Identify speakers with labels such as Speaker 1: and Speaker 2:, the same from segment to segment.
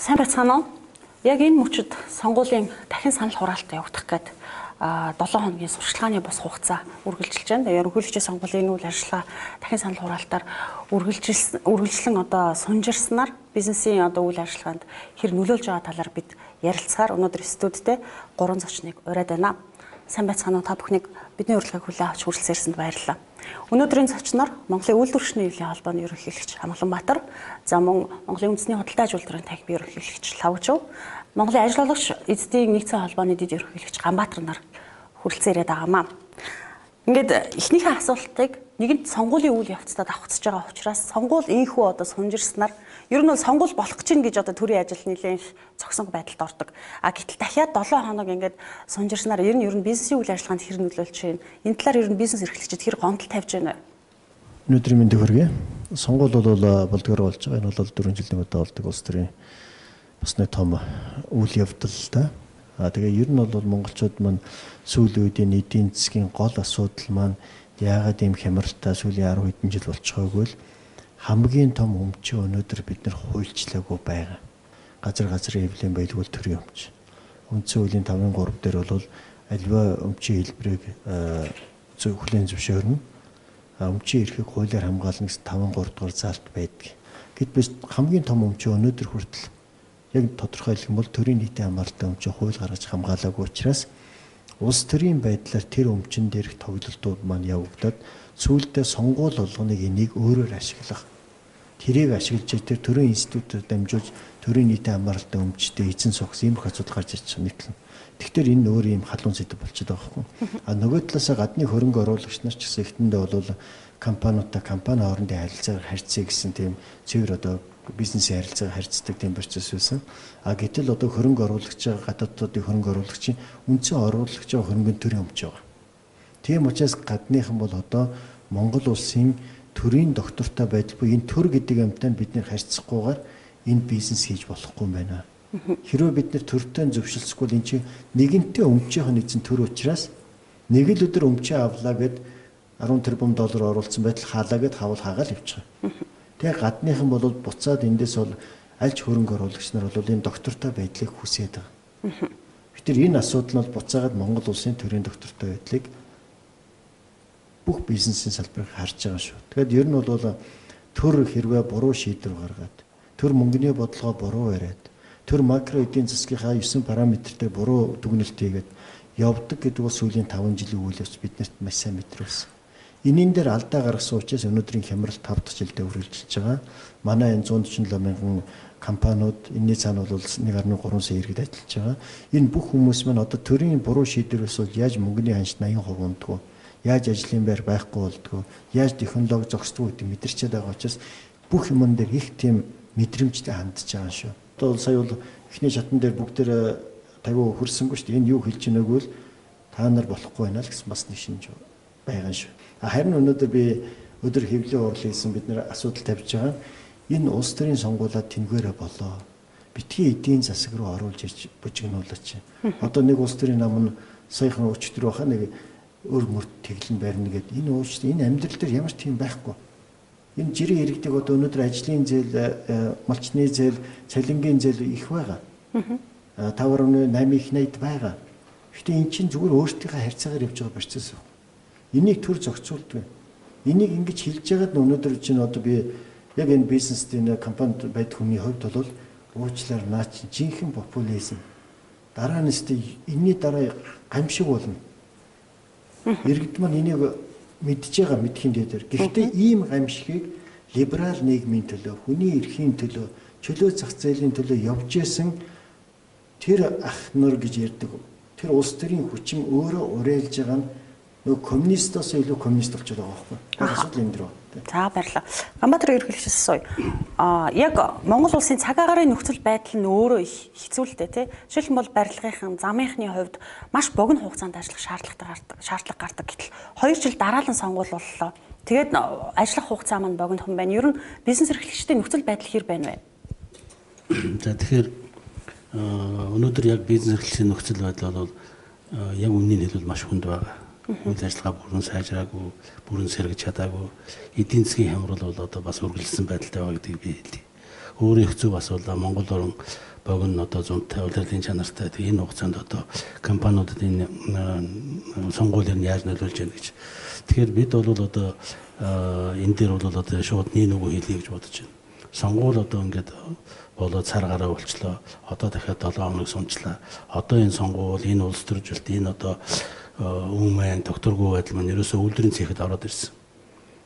Speaker 1: Сайн байцгаана уу? Яг энэ мөчид сонгуулийн дахин санал хураалтад явагдах гээд 7 хоногийн сурчлагын бус хугацаа үргэлжилж байна. Ерөнхийлөгчийн сонгуулийн үйл ажиллагаа дахин санал хураалтаар үргэлжлэн одоо сунжирснаар бизнесийн одоо үйл ажиллагаанд хэр нөлөөлж байгаа талаар бид ярилцахаар өнөөдөр студидтэй 3 зочныг ураад байна. Сайн байцгаана уу? Та бүхнийг бидний урилгыг хүлээн авч хүрэлцээрсэнд баярлалаа. Өнөөдрийн зочноор Монголын үйлдвэрчний эвлийн холбооны ерөнхийлөгч Амгаланбаатар, за мөн Монголын үндэсний худалдаа аж үйлдвэрийн танхимын ерөнхийлөгч Лавжов, Монголын ажил олгогч эзэдийн нэгдсэн холбооны дэд ерөнхийлөгч Ганбаатар нар хүрэлцээрээд байгаамаа. Ингээд эхнийхээ асуултыг нэгэнт сонгуулийн үйл явцад давхцаж байгаа учраас сонгуул инхүү одоо сунжирснаар ер нь бол сонгуул болох гэж байна гэж одоо төрийн ажил нэлээд цогсон байдалд ордог. Гэтэл дахиад 7 хоног ингээд сунжирснаар ер нь бизнесийн үйл ажиллагаанд хэр нөлөөлж байна. Энэ талаар ер нь бизнес эрхлэгчид хэр гомдол тавьж байна вэ?
Speaker 2: Өнөөдрийн мэндийг хүргэе. Сонгуул бол болдгоор болж байгаа. Энэ бол 4 жилийн удаа болдог улс төрийн бас нэг том үйл явдал та. Тэгээ ер нь бол монголчууд маань сүүлийн үеийн эдийн засгийн гол асуудал маань яагаад ийм хямралтай сүүлийн 10 хэдэн жил болчихоогүй л хамгийн том өмчөө өнөөдөр бид нар хуульчлаагүй байгаа. Газрын эвлийн байлгүй төрийн өмч. Үндсэн хуулийн 5-3 дээр бол аливаа өмчийн хэлбэрийг хүлээн зөвшөөрнө. Өмчийн эрхийг хуулиар хамгаална гэсэн 5-3 дугаар заалт байдаг. Гэт биш хамгийн том өмчөө өнөөдөр хүртэл яг тодорхойлох юм бол төрийн нийтийн хамгаалалтын өмчөө хууль гаргаж хамгаалаагүй учраас улс төрийн байдлаар тэр өмчн дээрх тоглолтууд маань явагдаад сүүлдээ сонгуул болгоныг энийг өөрөөр ашиглах. Тэрийг ашиглаж тэр төрийн институтээр дамжуулж төрийн нийтийн хамгаалалтын өмчтэй эзэн сухс иймэрхүү асуудал гарч ирж байгаа мэтлэн. Тэгэхээр энэ өөр юм халуун сэдв болчиход байгаа байхгүй. Нөгөө талаасаа гадны хөрөнгө оруулагч нар ч гэсэн эхэндээ бол компаниудаа компани хоорондын харилцаагаар харьцъя гэсэн тийм цэвэр одоо бизнесийн харилцаагаар харьцдаг тийм процесс байсан. Гэтэл одоо хөрөнгө оруулагч гадаадуудын хөрөнгө оруулагчийн үндсэн оруулагчийн хөрөнгөний төрийн өмч байгаа. Тийм учраас гадныхан бол одоо Монгол улсын төрийн доктортой байдал буюу энэ төр гэдэг юмтай бид нэр харьцахгүйгээр энэ бизнес хийж болохгүй юм байна. Хэрвээ бид нэр төртэй зөвшөлдсөхгүй бол эн чинь нэгэнтээ өмчийн нэгэн төр учраас нэг л өдөр өмчөө авлаа гэд 10 тэрбум доллар оруулсан байтал хаалаа гэд хавал хаагаал явчихсан. Тэгээ гадныхан бол буцаад эндээс бол аль ч хөрөнгө оруулагч нар бол энэ доктортой байдлыг хүсээд байгаа. Тэгэхээр энэ асуудал нь бол буцаагаад Монгол улсын төрийн доктортой байдлыг бүх бизнесийн салбарыг харж байгаа шүү. Тэгэхээр ер нь бол төр хэрвээ буруу шийдвэр гаргаад, төр мөнгөний бодлогоо буруу яриад, төр макро эдийн засгийнхаа 9 параметрээр буруу дүгнэлт хийгээд явдаг гэдэг бол сүүлийн 5 жилийн үйл явц биднэрт маш сайн мэдрүүлсэн. Энийн дээр алдаа гаргасан учраас өнөөдрийн хямрал 5 дахь жилдээ үргэлжилж байгаа. Манай энэ 147 мянган компаниуд энэний цаана бол 1.3 сая иргэд ажиллаж байгаа. Энэ бүх хүмүүс маань одоо төрийн буруу шийдвэрээс бол яаж мөнгөний ханшид 80% ундгоо, яаж ажлын байр байхгүй болдгоо, яаж технологи зогсдгоо гэдэг мэдэрчээд байгаа учраас бүх юмн дээр их тийм мэдрэмжтэй хандж байгаа шүү. Одоо сая бол эхний шатн дээр бүгдээр 50% хүрсэнгүй шүү дээ. Энэ юу хэлж байгааг бол та нар болохгүй байна л гэсэн бас нэг шинж байгаа шүү. Харин өнөөдөр би өдөр хэвлэлийн хурлын хийсэн бид нэр асуудал тавьж байгаа. Энэ улс төрийн сонгуулиуд тэнгэрэ болоо. Битгий эдийн засаг руу оруулж ирж бужигнуулаач. Одоо нэг улс төрийн нам нь саяхан өчтөр баха нэг өөр мөрд тэглэн барьна гэдэг. Энэ ууч энэ амьдрал дээр ямар ч тийм байхгүй. Энэ жирийн иргэдэг одоо өнөөдөр ажлын зээл, малчны зээл, цалингийн зээл их байгаа. 5.8 их 80 байгаа. Гэхдээ эн чинь зүгээр өөртөөхөө харьцаагаар явж байгаа процесс. Энийг төр зохицуулдаг. Энийг ингэж хэлж байгаад өнөөдөр чинь одоо би яг энэ бизнест энэ компанид байдаг хүний хувьд бол уучлаар наа чи жинхэнэ популизм. Дараа нь энэний дараа гамшиг болно. Иргэд маань энийг мэдж байгаа мэдхийн дээр. Гэхдээ ийм гамшигыг либерал нийгмийн төлөө, хүний эрхийн төлөө, чөлөө зах зээлийн төлөө явж исэн тэр ах нар гэж ярьдаг. Тэр улс төрийн хүчин өөрөө уриалж байгаа нь нөгөө коммунистоос илүү коммунист болчиход байгаа байхгүй. Асуудал энэ дэр байна.
Speaker 1: За баярлалаа. Ганбаатар ерөнхийлөгчөөс асууя. Яг Монгол улсын цаг агаарын нөхцөл байдал нь өөрөө их хэцүүлтэй тий. Жишээлх нь бол барилгын замынхны хувьд маш богино хугацаанд ажиллах шаардлага гардаг. Гэтэл 2 жил дараалан сонгуул боллоо. Тэгээд ажиллах хугацаа маань богинохон байна. Ер нь бизнес эрхлэгчдийн нөхцөл байдал хэр байна вэ?
Speaker 3: За тэгэхээр өнөөдөр яг бизнес эрхлэгчдийн нөхцөл байдал бол яг үннийг хэлбэл маш хүнд байгаа. Үйл ажиллагаа бүрэн сайжраагүй, бүрэн сэргэж чадаагүй, эдийн засгийн хямрал бол одоо бас үргэлжилсэн байдалтай байгаа гэдгийг би хэлье. өөрөө их зөв асуулаа. Монгол орн богино одоо зунтай удирдлагын чанартай энэ хугацаанд одоо компаниудад энэ сонгуулийг яаж нөлөөлж яана гэж. Тэгэхээр бид бол одоо энэ дээр бол одоо шууд нэг хийлье гэж бодож байна. Сонгуул одоо ингээд болоод цар гараа болчлоо. Одоо дахиад 7 хоног сунчлаа. Одоо энэ сонгуул, энэ улс төржилт, энэ одоо өмнө докторгүй байдал маань ерөөсөө үйлдвэрийн цэхэд ороод ирсэн.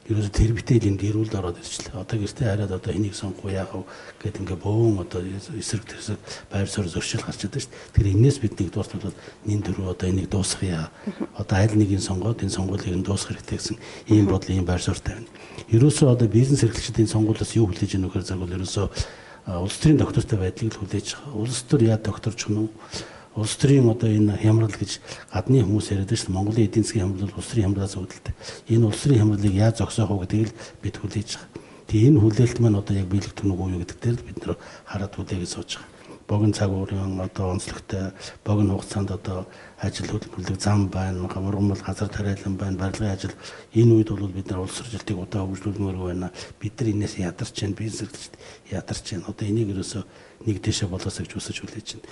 Speaker 3: Ерөөсөө тэр битэл энэ гэрүүлд ороод ирчихлээ. Одоо гэртээ хараад одоо энийг сонгох яах вэ гэд ингээ бөөн одоо эсрэг тэрсэг байр суурь зөрчил гарч чаддаг шүү дээ. Тэгэхээр энэс бид нэг дуустал нин дөрөв одоо энийг дуусгая. Одоо аль нэгийг сонгоод энэ сонгуулийг нь дуусгах хэрэгтэй гэсэн ийм бодол ийм байр суурьтай байна. Ерөөсөө одоо бизнес эрхлэгчдийн сонгуулиас юу хүлээж ийнө гэхээр загвал ерөөсөө улс төрийн доктортой байдлыг л хүлээж байгаа. Улс төр яа докторч гэнэ үү? Улс төрийн одоо энэ хямрал гэж гадны хүмүүс яриад байна шүү дээ. Монголын эдийн засгийн хямрал улс төрийн хямралаас үүдэлтэй. Энэ улс төрийн хямралыг яаж зогсоох вэ гэдгийг л бид хүлээж байгаа. Тэгээ энэ хүлээлт маань одоо яг биелэх түнэг үү гэдэг дээр бид нэр хараад хүлээгээд сууж байгаа. Богино цаг уурын одоо онцлогтой богино хугацаанд одоо ажил хөдөлмөрлөг зам байна, ургамал газар тариалан байна, барилгын ажил энэ үед бол бид нар улс төржилтийг удаа хөгжүүлмээр байна. Бид нар энэс ядарч байна, бизнес ядарч байна. Одоо энийг ерөөсөө нэг дэшээ болоосоо гэж үсэж хүлээж байна.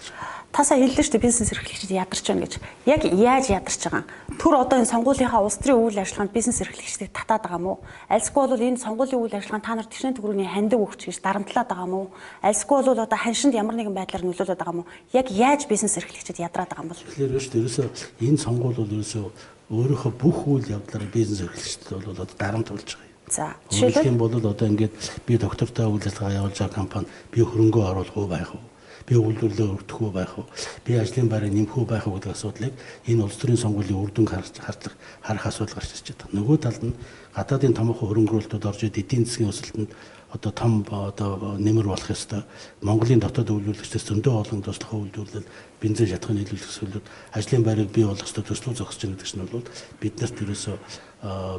Speaker 1: Тасаа хэллээ шүү дээ бизнес эрхлэгчид ядарч байна гэж. Яг яаж ядарч байгаа? Түр одоо энэ сонгуулийнхаа улс төрийн үйл ажиллагаанд бизнес эрхлэгчдийг татаад байгаа мó? Альсгүй бол энэ сонгуулийн үйл ажиллагаанд та нар төсвийн төгрөгийн хандив өгч гэж дарамтлаад байгаа мó? Альсгүй бол одоо ханшинд ямар нэгэн байдлаар нөлөөлөд байгаа мó? Яг яаж бизнес эрхлэгчид ядраад байгаа юм бол?
Speaker 3: Тэгэхээр ерөөсөө энэ сонгуул бол ерөөсөө өөрийнхөө бүх үйл явдлаараа бизнес эрхлэгчдэд бол одоо дарамт болж байгаа.
Speaker 1: За
Speaker 3: жишээлбэл юм бол одоо ингээд би доктортой үйл ажиллагаа явуулж байгаа компани би хөрөнгөө оруулах уу байх уу? Би үйлдвэрлэлөө өргөх үү байх уу? Би ажлын байрыг нэмэх үү байх уу гэдэг асуудлыг энэ улс төрийн сонгуулийн үр дүн харах асуудал гарч ирж байгаа. Нөгөө талд нь гадаадын томоохон хөрөнгөрүүлэлтүүд орж ид эдийн засгийн өсөлтөнд одоо том одоо нэмэр болох ёстой. Монголын дотоод үйлдвэрлэгчдээс зөндөө олон туслах үйлдвэрлэл, бензин шатхын нийлүүлэх зүйлүүд ажлын байрыг бий болгох ёстой төслүүд зогсож байгаа гэдэг чинь бол биднэрт ерөөсөө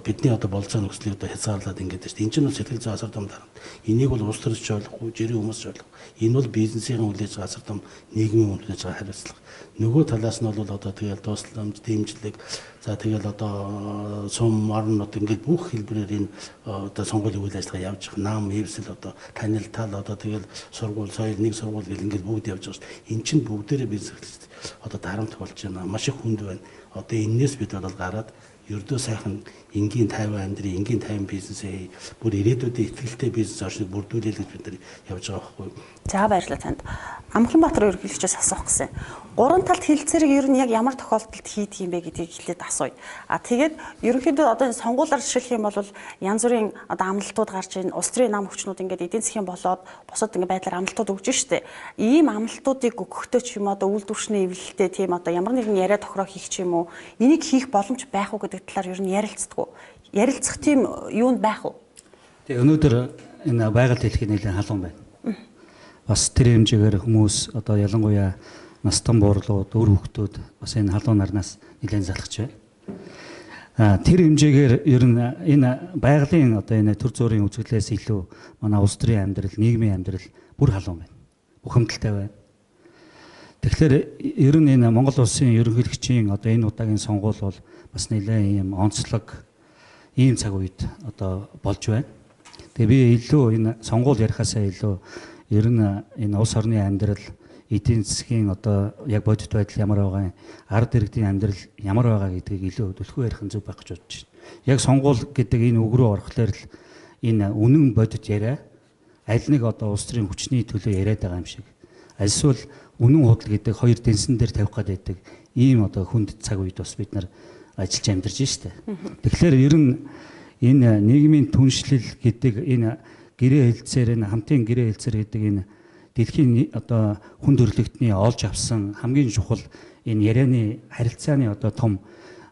Speaker 3: бидний одоо болцоо нөхцөлийг одоо хязгаарлаад ингээд шүү дээ. Энэ чинь сэтгэл зүйн асар том дарамт. Энийг бол улс төрч ойлгохгүй, жирийн хүмүүс ойлгох. Энэ бол бизнесийн хүлээж байгаа асар том нийгмийн хүлээж байгаа хариуцлага. Нөгөө талаас нь бол одоо тэгэл дуусламж, дэмжлэг, за тэгэл одоо сум орнод ингээд бүх хэлбэрээр энэ одоо сонгуулийн үйл ажиллагаа явж байгаа. Нам, эвсэл одоо танил тал одоо тэгэл сургууль, соёл, нэг сургууль гэл ингээд бүгд явж байгаа шүү дээ. Энэ чинь бүгдээрээ бизнес одоо дарамт болж байна. Маш их хүнд байна. Одоо энээс бид бол гараад ердөө сайхан энгийн 50 амьдрын, энгийн 50 бизнесээ бүр ирээдүйдээ ихтэй бизнес оршиг бүрдүүлэх гэж бид нар явж байгаа байхгүй юу?
Speaker 1: За баярлалаа танд. Амхланбаатар ерөнхийлөгчөөс асуух гэсэн. Гурван талт хилцээрийг ер нь яг ямар тохиолдолд хийдэг юм бэ гэдгийг хэлээд асууя. Тэгээд ерөнхийдөө одоо энэ сонгуулиар жишээлх юм бол янз бүрийн одоо амлалтууд гарч ийн, улс төрийн нам хүчнүүд ингээд эдийн засгийн болоод бусад ингээд байдлаар амлалтууд өгж штэ. Ийм амлалтуудыг өгөхдөө ч юм одоо үйлдвэрчний эвлэлтэй тийм одоо ямар нэгэн яриа тохироо хийх ч юм уу, энийг хийх боломж байх уу гэдэг талаар ер нь ярилцдаг уу? Ярилцах тийм юунд байх уу?
Speaker 4: Тэгээ өнөөдөр энэ байгаль хэлхийн нэлээд халуун байна. Бас тэр хэмжээгээр хүмүүс одоо ялангуяа настан буурлууд, өр хүүхдүүд бас энэ халуун нарнаас нэлээд залхаж байна. Тэр хэмжээгээр ер нь энэ байгалийн одоо энэ төр зүрийн үзэгдлээс илүү манай улс төрийн амьдрал, нийгмийн амьдрал бүр халуун байна. Бухимдалтай байна. Тэгэхээр ер нь энэ Монгол улсын ерөнхийлөгчийн одоо энэ удаагийн сонгуул бол бас нэлээд ийм онцлог ийм цаг үед одоо болж байна. Тэгээ би илүү энэ сонгуул ярихаасаа илүү ер нь энэ улс орны амьдрал, эдийн засгийн одоо яг бодит байдал ямар байгаа, ард иргэдийн амьдрал ямар байгаа гэдгийг илүү төлхөө ярих нь зөв байх гэж бодож байна. Яг сонгуул гэдэг энэ үг рүү орохлоор л энэ үнэн бодит яриа аль нэг одоо улс төрийн хүчний төлөө яриад байгаа юм шиг. Альсвал үнэн худал гэдэг хоёр дэнсэн дээр тавих гэдэг ийм одоо хүнд цаг үед бас бид нар ажиллаж амьдарч штэ. Тэгэхээр ер нь энэ нийгмийн түншлэл гэдэг энэ гэрээ хэлцээр энэ хамтын гэрээ хэлцээр гэдэг энэ дэлхийн одоо хүн төрөлхтний олж авсан хамгийн чухал энэ ярианы харилцааны одоо том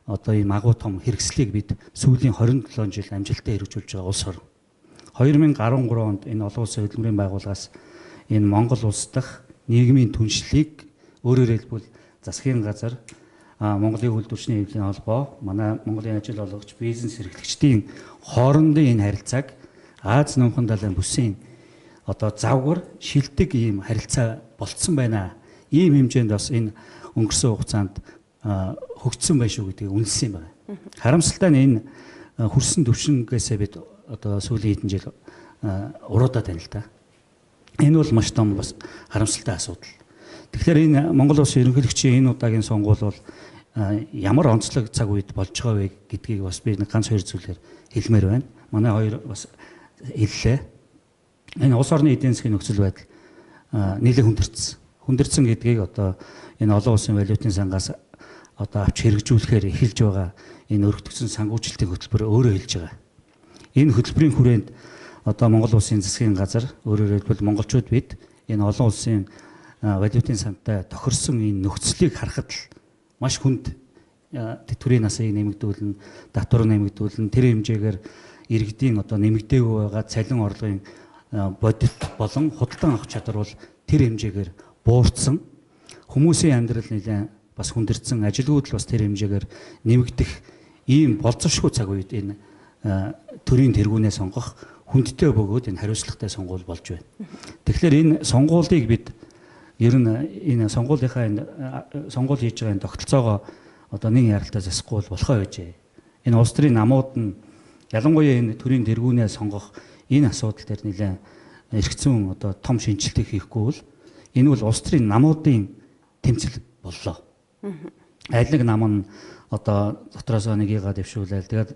Speaker 4: одоо ийм агуу том хэрэгслийг бид сүүлийн 27 жил амжилттай хэрэгжүүлж байгаа улс орн. 2013 онд энэ олон улсын хөдөлмөрийн байгууллагаас энэ Монгол улс дахь нийгмийн түншлэлийг өөрөөр хэлбэл засгийн газар, Монголын үйлдвэрчний эвлэлийн холбоо, манай Монголын ажил олгогч, бизнес эрхлэгчдийн хоорондын энэ харилцааг Аз нөхөн далайн бүсийн одоо завгар шилдэг ийм харилцаа болцсон байна. Ийм хэмжээнд бас энэ өнгөрсөн хугацаанд хөгжсөн байх шүү гэдгийг үнэлсэн юм байна. Харамсалтай нь энэ хүрсэн төвшингээсээ бид одоо сүүлийн хэдэн жил уруудаад байна л да. Энэ бол маш том бас харамсалтай асуудал. Тэгэхээр энэ Монгол улсын ерөнхийлөгчийн энэ удаагийн сонгуул бол ямар онцлог цаг үед болж байгаа вэ гэдгийг бас би ганц хоёр зүйлээр хэлмээр байна. Манай хоёр бас хэллээ. Энэ улс орны эдийн засгийн нөхцөл байдал нэлээд хүндэрсэн. Хүндэрсэн гэдгийг одоо энэ олон улсын валютын сангаас одоо авч хэрэгжүүлэхээр эхэлж байгаа энэ өргөдөгсөн санхүүжилтийн хөтөлбөр өөрөө хэлж байгаа. Энэ хөтөлбөрийн хүрээнд одоо Монгол улсын засгийн газар өөрөөр хэлбэл монголчууд бид энэ олон улсын валютын сантай тохирсон энэ нөхцөлийг харахад л маш хүнд тэтгэврийн насыг нэмэгдүүлнэ, татвар нэмэгдүүлнэ, тэр хэмжээгээр иргэдийн одоо нэмэгдээгүй байгаа цалин орлогын бодит болон худалдан авах чадвар бол тэр хэмжээгээр буурсан. Хүмүүсийн амьдрал нэлээд бас хүндэрсэн, ажилгүйдэл бас тэр хэмжээгээр нэмэгдэх ийм болцовшгүй цаг үед энэ төрийн тэргүүнээ сонгох хүндтэй бөгөөд энэ хариуцлагатай сонгуул болж байна. Тэгэхээр энэ сонгуулийг бид ер нь энэ сонгуулийнхаа энэ сонгуул хийж байгаа энэ тогтолцоогоо одоо нэг яралтай засахгүй болохоо байжээ. Энэ улс төрийн намууд нь ялангуяа энэ төрийн тэргүүнээ сонгох энэ асуудал дээр нэлээд эргэцэн одоо том шинжилтийг хийхгүй бол энэ бол улс төрийн намуудын тэмцэл боллоо. Аль нэг нам нь одоо дотроосоо нэгийгээ дэвшүүлээл тэгээд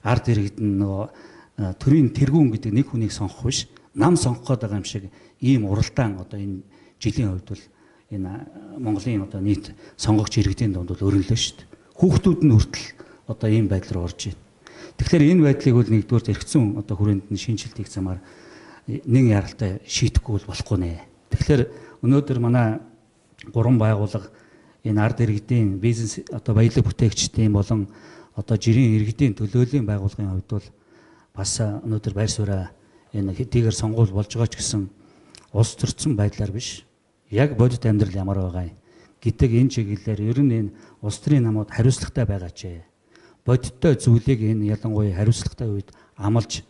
Speaker 4: ард иргэд нь нөгөө төрийн тэргүүн гэдэг нэг хүнийг сонгох биш нам сонгох гээд байгаа юм шиг ийм уралдаан одоо энэ жилийн хувьд бол энэ Монголын одоо нийт сонгогч иргэдийн дунд бол өрнөлөө шүү дээ. Хүүхдүүд нь хүртэл одоо ийм байдал руу орж байна. Тэгэхээр энэ байдлыг бол нэгдүгээр эргэцэн одоо хүрээнд нь шинжилт хийх замаар нэг яралтай шийдэхгүй болохгүй нэ. Тэгэхээр өнөөдөр манай гурван байгууллага энэ ард иргэдийн бизнес одоо баялаг бүтээгчдийн болон одоо жирийн иргэдийн төлөөллийн байгууллагын хувьд бол бас өнөөдөр байр сууриа энэ хэдийгээр сонгуул болж байгаа ч гэсэн улс төрсөн байдлаар биш яг бодит амьдрал ямар байгаа гэдэг энэ чиглэлээр ер нь энэ улс төрийн намууд хариуцлагатай байгаач. Бодиттой зүйлийг энэ ялангуяа хариуцлагатай үед амлаж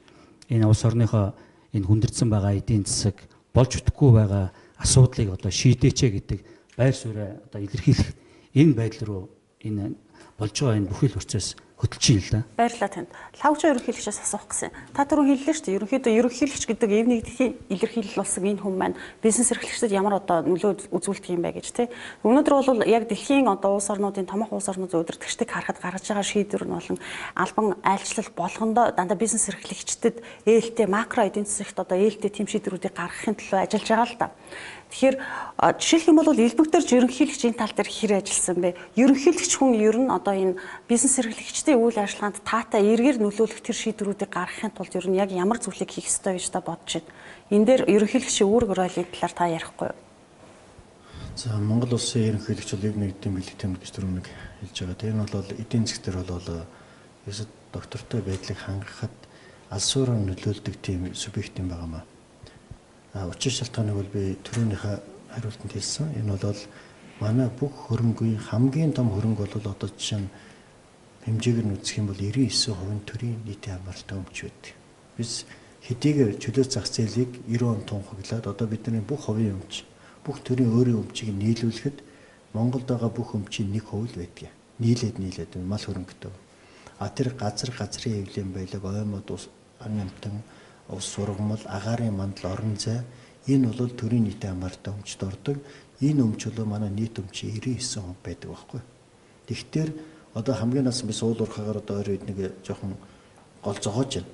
Speaker 4: энэ улс орныхоо энэ хүндэрсэн байгаа эдийн засаг болж өгөхгүй байгаа асуудлыг одоо шийдээч гэдэг байр сууриа одоо илэрхийлэх энэ байдал руу энэ болж байгаа энэ бүхэл процесс хөтлөж ийн л да.
Speaker 1: Баярлалаа танд. Лавчаа ерөнхийлөгчөөс асуух гэсэн. Та түрүү хэллээ шүү дээ. Ерөнхийдөө ерөнхийлөгч гэдэг эв нэгдэхийн илэрхийлэл болсон энэ хүн маань бизнес эрхлэгчдэд ямар одоо нөлөө үзүүлдэг юм бэ гэж тий. Өнөөдөр бол яг дэлхийн одоо улс орнуудын томоохон улс орнуудын удирдагчдыг харахад гаргаж байгаа шийдвэр нь болон албан айлчлал болгондоо дандаа бизнес эрхлэгчдэд ээлтэй макро эдийн засагт одоо ээлтэй тэм шийдвэрүүдийг гаргахын төлөө ажиллаж байгаа л да. Тэгэхээр жишээлх юм бол элбэгдэрж ерөнхийлөгч энэ тал дээр хэр ажилласан бэ? Ерөнхийлөгч хүн ер нь одоо энэ бизнес эрхлэгчдийн үйл ажиллагаанд таатай эргээр нөлөөлөх тэр шийдвэрүүдийг гаргахын тулд ер нь яг ямар зүйлийг хийх ёстой гэж та бодож байна? Энэ дээр ерөнхийлөгчийн үүрэг ролын талаар та ярихгүй юу?
Speaker 2: За Монгол улсын ерөнхийлөгч бол эв нэгдийн бэлтгэн гэж түрүүн нэг хэлж байгаа. Тэр нь бол эдийн засаг дээр бол ерөөсөд доктортой байдлыг хангахад алсуураар нөлөөлдөг тийм субъект юм байгаамаа. Учир шалтгааныг бол би түрүүнийхээ хариултанд хэлсэн. Энэ бол манай бүх хөрөнгөний хамгийн том хөрөнгө бол одоо жишээ нь хэмжээгээр нь үзэх юм бол 99% нь төрийн нийтийн хамааралтай өмч байдаг. Biz хэдийгээр чөлөө зах зээлийг 90 он тунхаглаад одоо бидний бүх хувийн өмч, бүх төрийн өөрийн өмчийг нийлүүлэхэд Монголд байгаа бүх өмчийн 1% л байдаг. Нийлээд мал хөрөнгөтэй. Тэр газрын эвлэлийн баялаг, оймод ус, ан амтан, ус сургамал, агаарын мандал, орон зай энэ бол төрийн нийтийн хамааралтай өмчд ордог. Энэ өмч бол манай нийт өмчийн 99% байдаг байхгүй. Тэгэхээр одоо хамгийн нас би суул урхагаар одоо ойр нэг жоохон гол зогоож байна.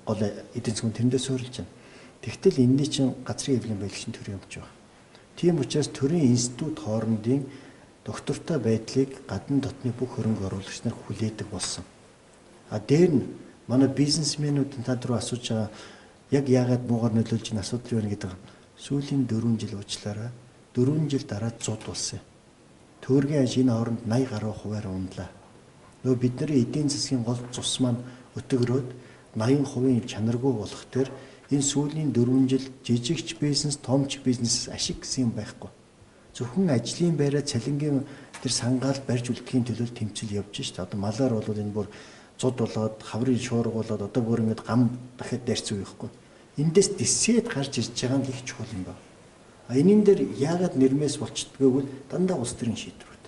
Speaker 2: Гол эдийн засгийн тэрэндээ суурилж байна. Тэгтэл энэний чинь газрын эвлэлийн баялаг чинь төрийн өмч байна. Тийм учраас төрийн институт хоорондын доктортой байдлыг гадна дотны бүх хөрөнгө оруулагч нар хүлээдэг болсон. Дээр нь манай бизнесмэнүүд та түрүү асууж байгаа яг яагаад муугар нөлөөлж ин асуудал юу гэдэг сүүлийн 4 жил уучлаарай 4 жил дараа зуд болсон. Төгрөгийн ажийн хооронд 80 гаруй хувиар ундлаа. Нөгөө бидний эдийн засгийн гол цус маань өтгөрөөд 80% чанаргүй болох төр энэ сүүлийн 4 жил жижигч бизнес, томч бизнес ашиг гэсэн юм байхгүй. Зөвхөн ажлын байраа цалингийн тэр сангаал барьж үлдэхийн төлөө тэмцэл явж шít. Одоо малаар бол энэ бүр зуд болоод хаврын шуурга болоод одоо бүр ингэж гам дахиад дайрцсан байхгүй. Эндээс дисэд гарч ирж байгаа нь их чухал юм байна. Энийн дээр яагаад нэрмээс болчихдгоо бол дандаа улс төрийн шийдвэрүүд.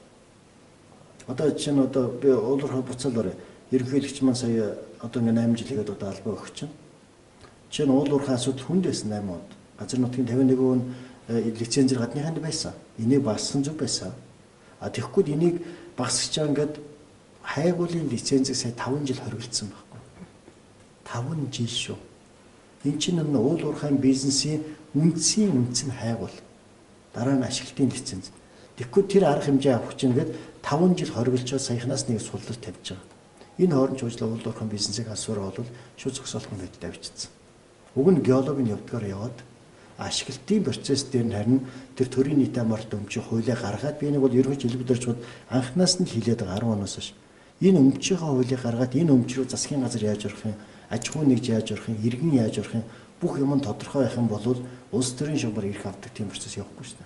Speaker 2: Одоо жишээ нь одоо би уулуурхаа буцаалаарай. Ерөнхийлөгч маань сая одоо ингэ 8 жил хийгээд одоо албаа өгч чинь. Жишээ нь уулуурхаа асуудал хүндээс 8 онд. Газар нутгийн 51% нь лицензээр гадныханд байсан. Энийг багасгах зөв байсан. Тэгэхгүй энийг багасгаж байгаа ингээд хайгуулын лицензийг сая 5 жил хоригдсан байхгүй. 5 жил шүү. Энэ чинь уул уурхайн бизнесийн үндсийн үнц нь хайгуул. Дараа нь ашиглалтын лиценз. Тэгэхгүй тэр арга хэмжээ авах чинь ингээд 5 жил хориглолцоо саяхнаас нэг суллал тавьж байгаа. Энэ хооронд жуулчлал уул уурхайн бизнесийг асуураа бол шууд зогсоолох мэт тавьчихсан. Уг нь геологийн явдгаар яваад ашиглалтын процесс дээр нь харин тэр төрийн нийт амар өмчийн хуулийг гаргаад би нэг бол ерөнхий жилбдэрчүүд анхнаас нь хэлээд байгаа 10 оноос хойш. Энэ өмчийн хуулийг гаргаад энэ өмч рүү засгийн газар яаж орох юм, аж ахуй нэгж яаж орох юм, иргэн яаж орох юм, бүх юм тодорхой байх юм бол улс төрийн шугамар ирэх авдаг тийм процесс явахгүй шнэ.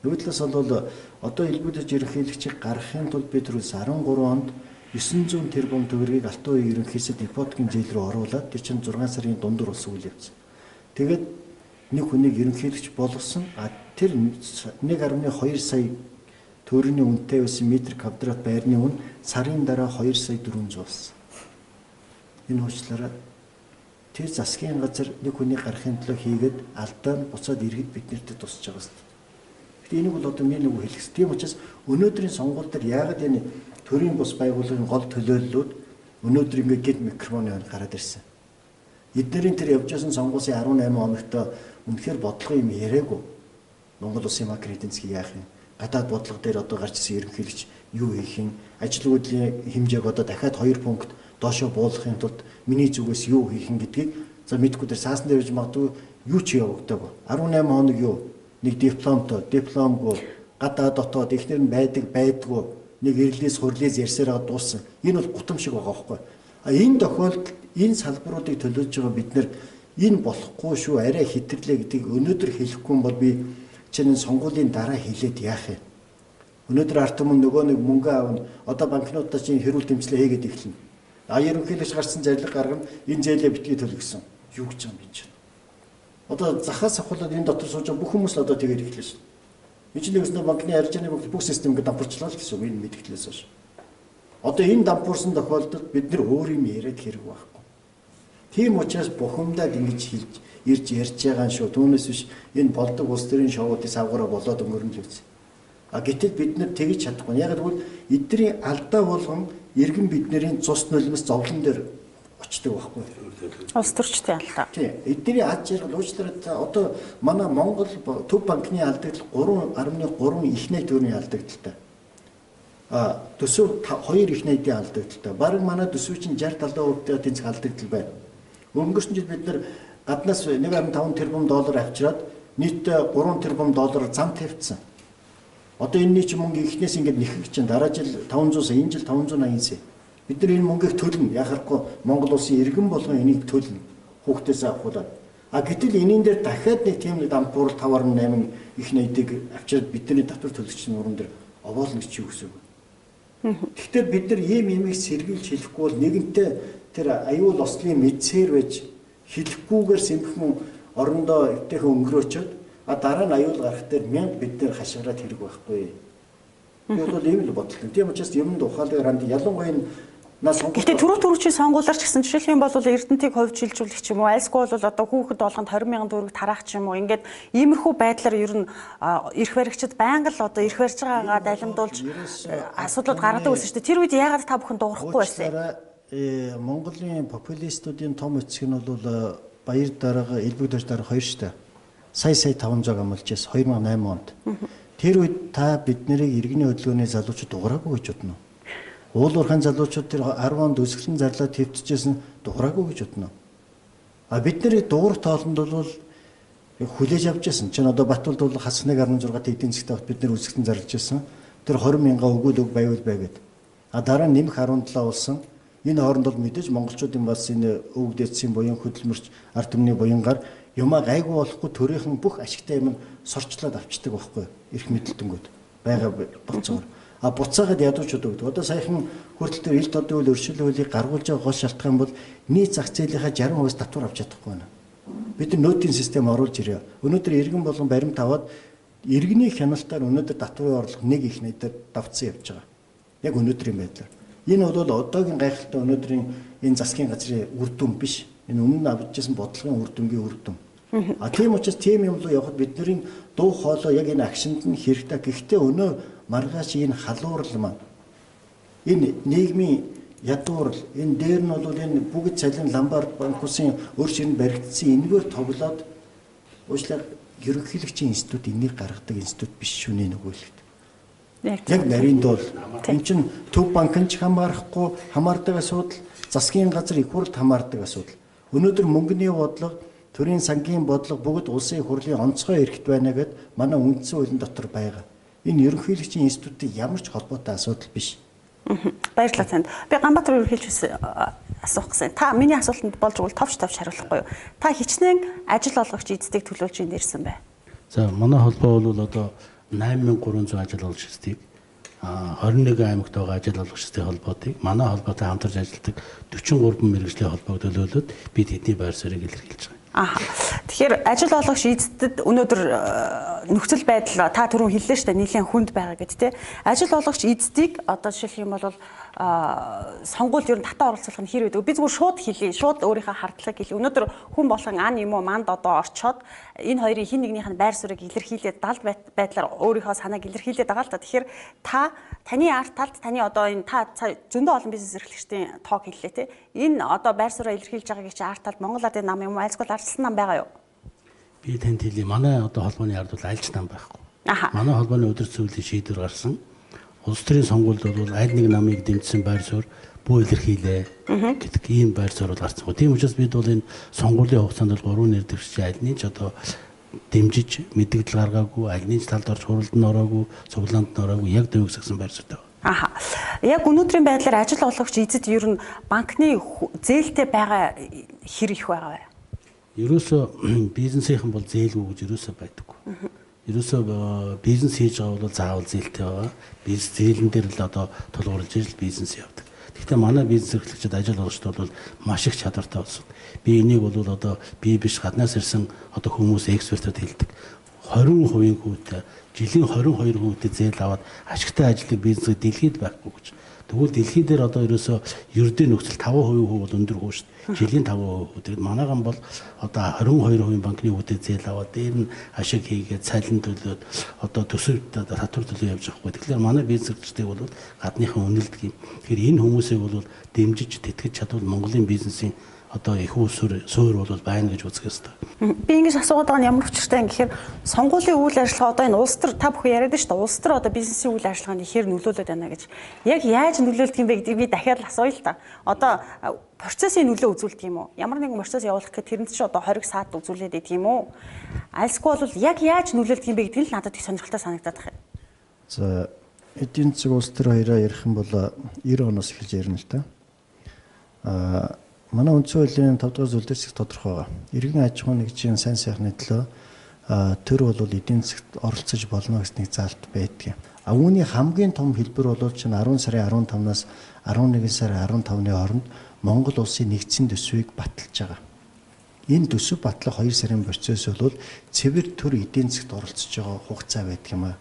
Speaker 2: Нөгөө талаас бол одоо элбүүдэж ерөнхийлөгчийг гаргахын тулд бид түрүүс 13 онд 900 тэрбум төгрөгийг Алтан уян ерөнхийсэд ипотекийн зээл рүү оруулаад тэр чинь 6 сарын дундуур болсон үйл явц. Тэгээд нэг хүнийг ерөнхийлөгч болгосон. Тэр 1.2 сая төгрөгийн үнэтэй байсан метр квадрат байрны үн сарын дараа 2 сая 400 болсон. Энэ уучлаарай. Тэр засгийн газар нэг хүнийг гаргахын төлөө хийгээд алдаа нь буцаад иргэд биднэрт тусч байгаа шүү дээ. Гэтэл энийг бол одоо нэг хэлэх. Тийм учраас өнөөдрийн сонгуул дээр яагаад энэ төрийн бус байгууллагын гол төлөөллүүд өнөөдөр ингээд гид микрофоны гараад ирсэн. Эднэрийн тэр явж байсан сонгуулийн 18 хоногт үнэхээр бодлого юм яриаггүй. Монгол улсын макро эдийн засгийг яах юм? Гадаад бодлого дээр одоо гарч ирсэн ерөнхийлөгч юу хийх юм? Ажил үйлдлийн хэмжээг одоо дахиад 2 пункт доошоо буулгахын тулд миний зүгээс юу хийх юм гэдгийг за мэдгүй дээр саасан дээр байж магадгүй юу ч явагдаагүй. 18 хоног юу? Нэг дипломгүй гадаа дотоод ихнэр нь байдаггүй нэг ирлээс хурлээс ярьсараа дууссан. Энэ бол гутам шиг байгаа байхгүй. Энэ тохиолдолд энэ салбаруудыг төлөөлж байгаа бид нар энэ болохгүй шүү арай хитэрлээ гэдгийг өнөөдөр хэлэхгүй бол би чинь сонгуулийн дараа хэлээд яах юм. Өнөөдөр ард түмэн нөгөө нэг мөнгө аавна одоо банкнуудаа чинь хэрүүл дэмжлэг хийгээд эхэлнэ. Ерөнхийлөгч гарсан зарлиг гаргана энэ зээлээ битгий төлгсөн. Юу гэж юм бэ чинь. Одоо захаас авахлаад энэ дотор сууж байгаа бүх хүмүүс л одоо тэгээд эхэлсэн шүү. Энэ чинь нэгснэ банкны арилжааны бүх систем ингээд дампуурчлаа л гэсэн үг энэ мэдгдлээс хойш. Одоо энэ дампуурсан тохиолдолд бид нар өөр юм яриад хэрэг байхгүй. Тийм учраас бухимдаад ингэж ирж ярьж байгаа шүү. Түүнээс биш энэ болдог улс төрийн шоудын савгаараа болоод өнгөрнө л үз. Гэтэл бид нар тэгж чадахгүй. Яг тэгвэл эдний алдаа болгон иргэн бидний цус нулимс зовлон дээр очдөг байхгүй.
Speaker 1: Улс төрчтэй алдаа.
Speaker 2: Тийм. Эдний ад жаргал уучлаарай одоо манай Монгол төв банкны алдагдал 3.3 их найд төгрөгийн алдагдaltaй. Төсөв 2 их найдын алдагдaltaй. Бараг манай төсөв чинь 60-70% тэнцэх алдагдал байна. Өнгөрсөн жил бид нар гаднаас 1.5 тэрбум доллар авчираад нийтдээ 3 тэрбум доллараар зам тавьчихсан. Одоо энэний чинь мөнгө ихнээс ингээд нэхэх чинь дараа жил 500 сая, энэ жил 580 сая. Бид нар энэ мөнгийг төлнө. Яхахгүй Монгол улсын иргэн болгон энийг төлнө. Хүүхдээс авахулаад. Гэтэл энийн дээр дахиад нэг тийм нэг дампуурал 5.8 их найдыг авчираад бидний татвар төлөгчийн уран дээр овоолно гэж юу гэсэн үг. Гэхдээ бид нар ийм сэргийлж хэлэхгүй бол нэгэнтээ тэр аюул ослын мэдсээр байж хэлэхгүйгээр сэмхэн орондоо өвтэйхэн өнгөрөөчөөд дараа нь аюул гарах дээр 1000 бид нар хашгираад хэрэг байхгүй. Би бол ийм л бодлоо. Тийм учраас юмд ухаалгаар ханд ялангуяа нас сонгуул. Гэтэ
Speaker 1: түрүүчийн сонгуулиар ч гэсэн жишээлх юм бол Эрдэнтийг ховж шилжүүлэх ч юм уу, альсгүй бол одоо хүүхэд болгонд 20,000 төгрөг тараах ч юм уу. Ингээд иймэрхүү байдлаар ер нь эрх баригчид байнга л одоо эрх барьж байгаагаа дайлимдуулж асуудлууд гаргадаг байсан шүү дээ. Тэр үед яагаад та бүхэн дуурахгүй байсан?
Speaker 2: Монголын популистуудын том эцэг нь бол баяр дарга, элбэг дарга 2 шүү дээ. Сая 500 амлж яс 2008 онд. Тэр үед та бид нарыг иргэний хөдөлгөөний залуучууд дуураагүй гэж бодно. Уул уурхайн залуучууд тэр 10 онд өсгөлэн зарлаад твцэжсэн дуураагүй гэж бодно. Бид нарыг дуурах тоолонд бол хүлээж авч яасан. Чин одоо Батболд бол хас 1.6 эдийн засгт бид нар өсгөлэн зарлаж яасан. Тэр 20,000 өгүүл өг байвал байгээд. Дараа нь нэмэх 17 болсон. Энэ хооронд бол мэдээж монголчуудын бас энэ өвөг дээдсийн буян хөдөлмөрч ард түмний буянгаар юмаа гайгүй болохгүй төрийнхэн бүх ашигтай юм сорчлоод авчдаг байхгүй эрх мэдэлтэнгүүд байгаа болцоор буцаагаад ядуучуд өгдөг. Одоо саяхан хүртэл төр ил тодын үйл өршөөллийн хуулийг гаргуулж байгаа гол шалтгаан бол нийт зах зээлийнхаа 60% татвар авч чадахгүй байна. Бид нар нөөтийн систем оруулж ирээ. Өнөөдөр иргэн болон баримт аваад иргэний хяналтаар өнөөдөр татварын орлого нэг их найдаар давцсан явж байгаа. Яг өнөөдрийн байдлаар. Энэ бол одоогийн гайхалтай өнөөдрийн энэ засгийн газрын үр дүн биш. Энэ өмнө авч ирсэн бодлогын үр дүнгийн үр дүн. Тийм учраас тийм юм руу явахад бидний дуу хоолой яг энэ агшинд нь хэрэгтэй. Гэхдээ өнөө маргааш энэ халуурал маань энэ нийгмийн ядуурл энэ дээр нь бол энэ бүгд цалин ламбард банкусын өөр ширэн баригдсан энэгээр тоглоод уучлаарай ерөнхийлөгчийн институт энийг гаргадаг институт биш шүү нэ нөгөө хэлээд. Яг нарийн дуул энэ чинь төв банкнд ч хамаарахгүй хамаардаг асуудал, засгийн газар их хурлд хамаардаг асуудал. Өнөөдөр мөнгөний бодлого, төрийн сангийн бодлого бүгд улсын их хурлын онцгой эрхт байна гэд манай үндсэн хуулийн дотор байгаа. Энэ ерөнхийлөгчийн институтын ямар ч холбоотой асуудал биш.
Speaker 1: Баярлалаа танд. Би Ганбаатар ерөнхийлөгчөөс асуух гэсэн. Та миний асуултанд болж өгвөл товч хариулахгүй юу? Та хичнээн ажил олгогч эзэдийг төлөөлж ирсэн бай.
Speaker 3: За манай холбоо бол одоо 8300 ажил олгогчдыг 21 аймагт байгаа ажил олгогчдын холбоотыг манай холбоотой хамтарч ажилладаг 43 мэргэжлийн холбоог төлөөлөд бид хэдний байр суурийг илэрхийлж байгаа.
Speaker 1: Тэгэхээр ажил олгогч эзэдэд өнөөдөр нөхцөл байдал та түрүүн хэллээ шүү дээ нэлээд хүнд байгаа гэд тэ. Ажил олгогч эзэдийг одоо жишээлх юм бол сонгуульд ер нь татаа оролцуулах нь хэр байдаг. Би зүгээр шууд хэлье. Шууд өөрийнхөө хардлагыг хэлье. Өнөөдөр хүн болгон ан юм уу манд одоо орчоод энэ хоёрын хин нэгнийх нь байр суурийг илэрхийлээд далд байдлаар өөрийнхөө санааг илэрхийлээд байгаа л та. Тэгэхээр таны арт талд таны одоо энэ та зөндөө олон бизнес эрхлэгчдийн тоог хэллээ те. Энэ одоо байр сууриа илэрхийлж байгаагийн чи арт талд Монгол Ардын нам юм уу айлсгүй арчилсан нам байгаа юу?
Speaker 3: Би танд хэлье. Манай одоо холбооны ард бол альч нам байхгүй. Манай холбооны өдөр зөвлөлийн шийдвэр гарсан. Улс төрийн сонгуульд бол аль нэг намыг дэмжсэн байр суурь бүү илэрхийлээ гэдэг ийм байр суурь гарсан. Тийм учраас бид бол энэ сонгуулийн хугацаанд бол 3 нэр дэвшиж альний ч одоо дэмжиж мэдээлэл гаргаагүй, альний ч талд орж хуралд нь ороогүй, цуглаанд нь ороогүй яг дэвгсгсэн байр суурьтай.
Speaker 1: Яг өнөөдрийн байдлаар ажил олгогч эзэд ер нь банкны зээлтэй байгаа хэр их байгаа вэ?
Speaker 3: Ерөөсөө бизнесийнхэн бол зээлгүй гэж ерөөсөө байдаггүй. Ерөөсөө бизнес хийж байгаа бол заавал зээлтэй байгаа. Бизнес зээлэн дээр л одоо тулгуурлаж ижил бизнес явдаг. Гэхдээ манай бизнес эрхлэгчид ажил олгогчдод бол маш их чадвартай болсон. Би энийг бол одоо би биш гаднаас ирсэн одоо хүмүүс экспертүүд хэлдэг. 20% хүүтэй жилийн 22% зээл аваад ашигтай ажлыг бизнесээ дэлхийд байхгүй гэж. Тэгвэл дэлхий дээр одоо ерөөсөө ердөө нөхцөл 5% бол өндөр хөө шүү дээ. Жилийн 5%. Тэгээд манайхан бол одоо 22% банкны хүүтэй зээл аваад дээр нь ашиг хийгээд цалин төлөөд одоо төсөв татвар төлөө явж байгаа хгүй. Тэгэхээр манай бизнес эрхлэгчдийг бол гадныхан үнэлдэг юм. Тэгэхээр энэ хүмүүсийг бол дэмжиж тэтгэж чадвал Монголын бизнесийн одоо их суурь бол байна гэж үзэх ёстой.
Speaker 1: Би ингэж асуугаад байгаа нь ямар учиртай юм гэхээр сонгуулийн үйл ажиллагаа одоо энэ улс төр та бүхэн яриад шүү дээ. Улс төр одоо бизнесийн үйл ажиллагаанд ихээр нөлөөлөд байна гэж. Яг яаж нөлөөлдөг юм бэ гэдгийг би дахиад л асууя л та. Одоо процессын нөлөө үзүүлдэг юм уу? Ямар нэгэн процесс явуулах гэхэд тэрэнд чинь одоо 20 саад үзүүлээд идэг юм уу? Альсгүй бол яг яаж нөлөөлдөг юм бэ гэдгийг л надад их сонирхолтой санагдаад байна.
Speaker 2: За эдийн засаг улс төр хоёроо ярих юм бол 90 оноос эхэлж ярина л та. Манай үндсэн хуулийн 5 дугаар зүйл дээр тодорхой байгаа. Иргэн аж ахуйн нэгжийн сайн сайхны төлөө төр бол эдийн засагт оролцож болно гэсний заалт байдаг. Үүний хамгийн том хэлбэр бол чинь 10 сарын 15-наас 11 сарын 15-ны хооронд Монгол улсын нэгдсэн төсвийг баталж байгаа. Энэ төсөв батлах 2 сарын процесс бол цэвэр төр эдийн засагт оролцож байгаа хугацаа байдаг юм аа.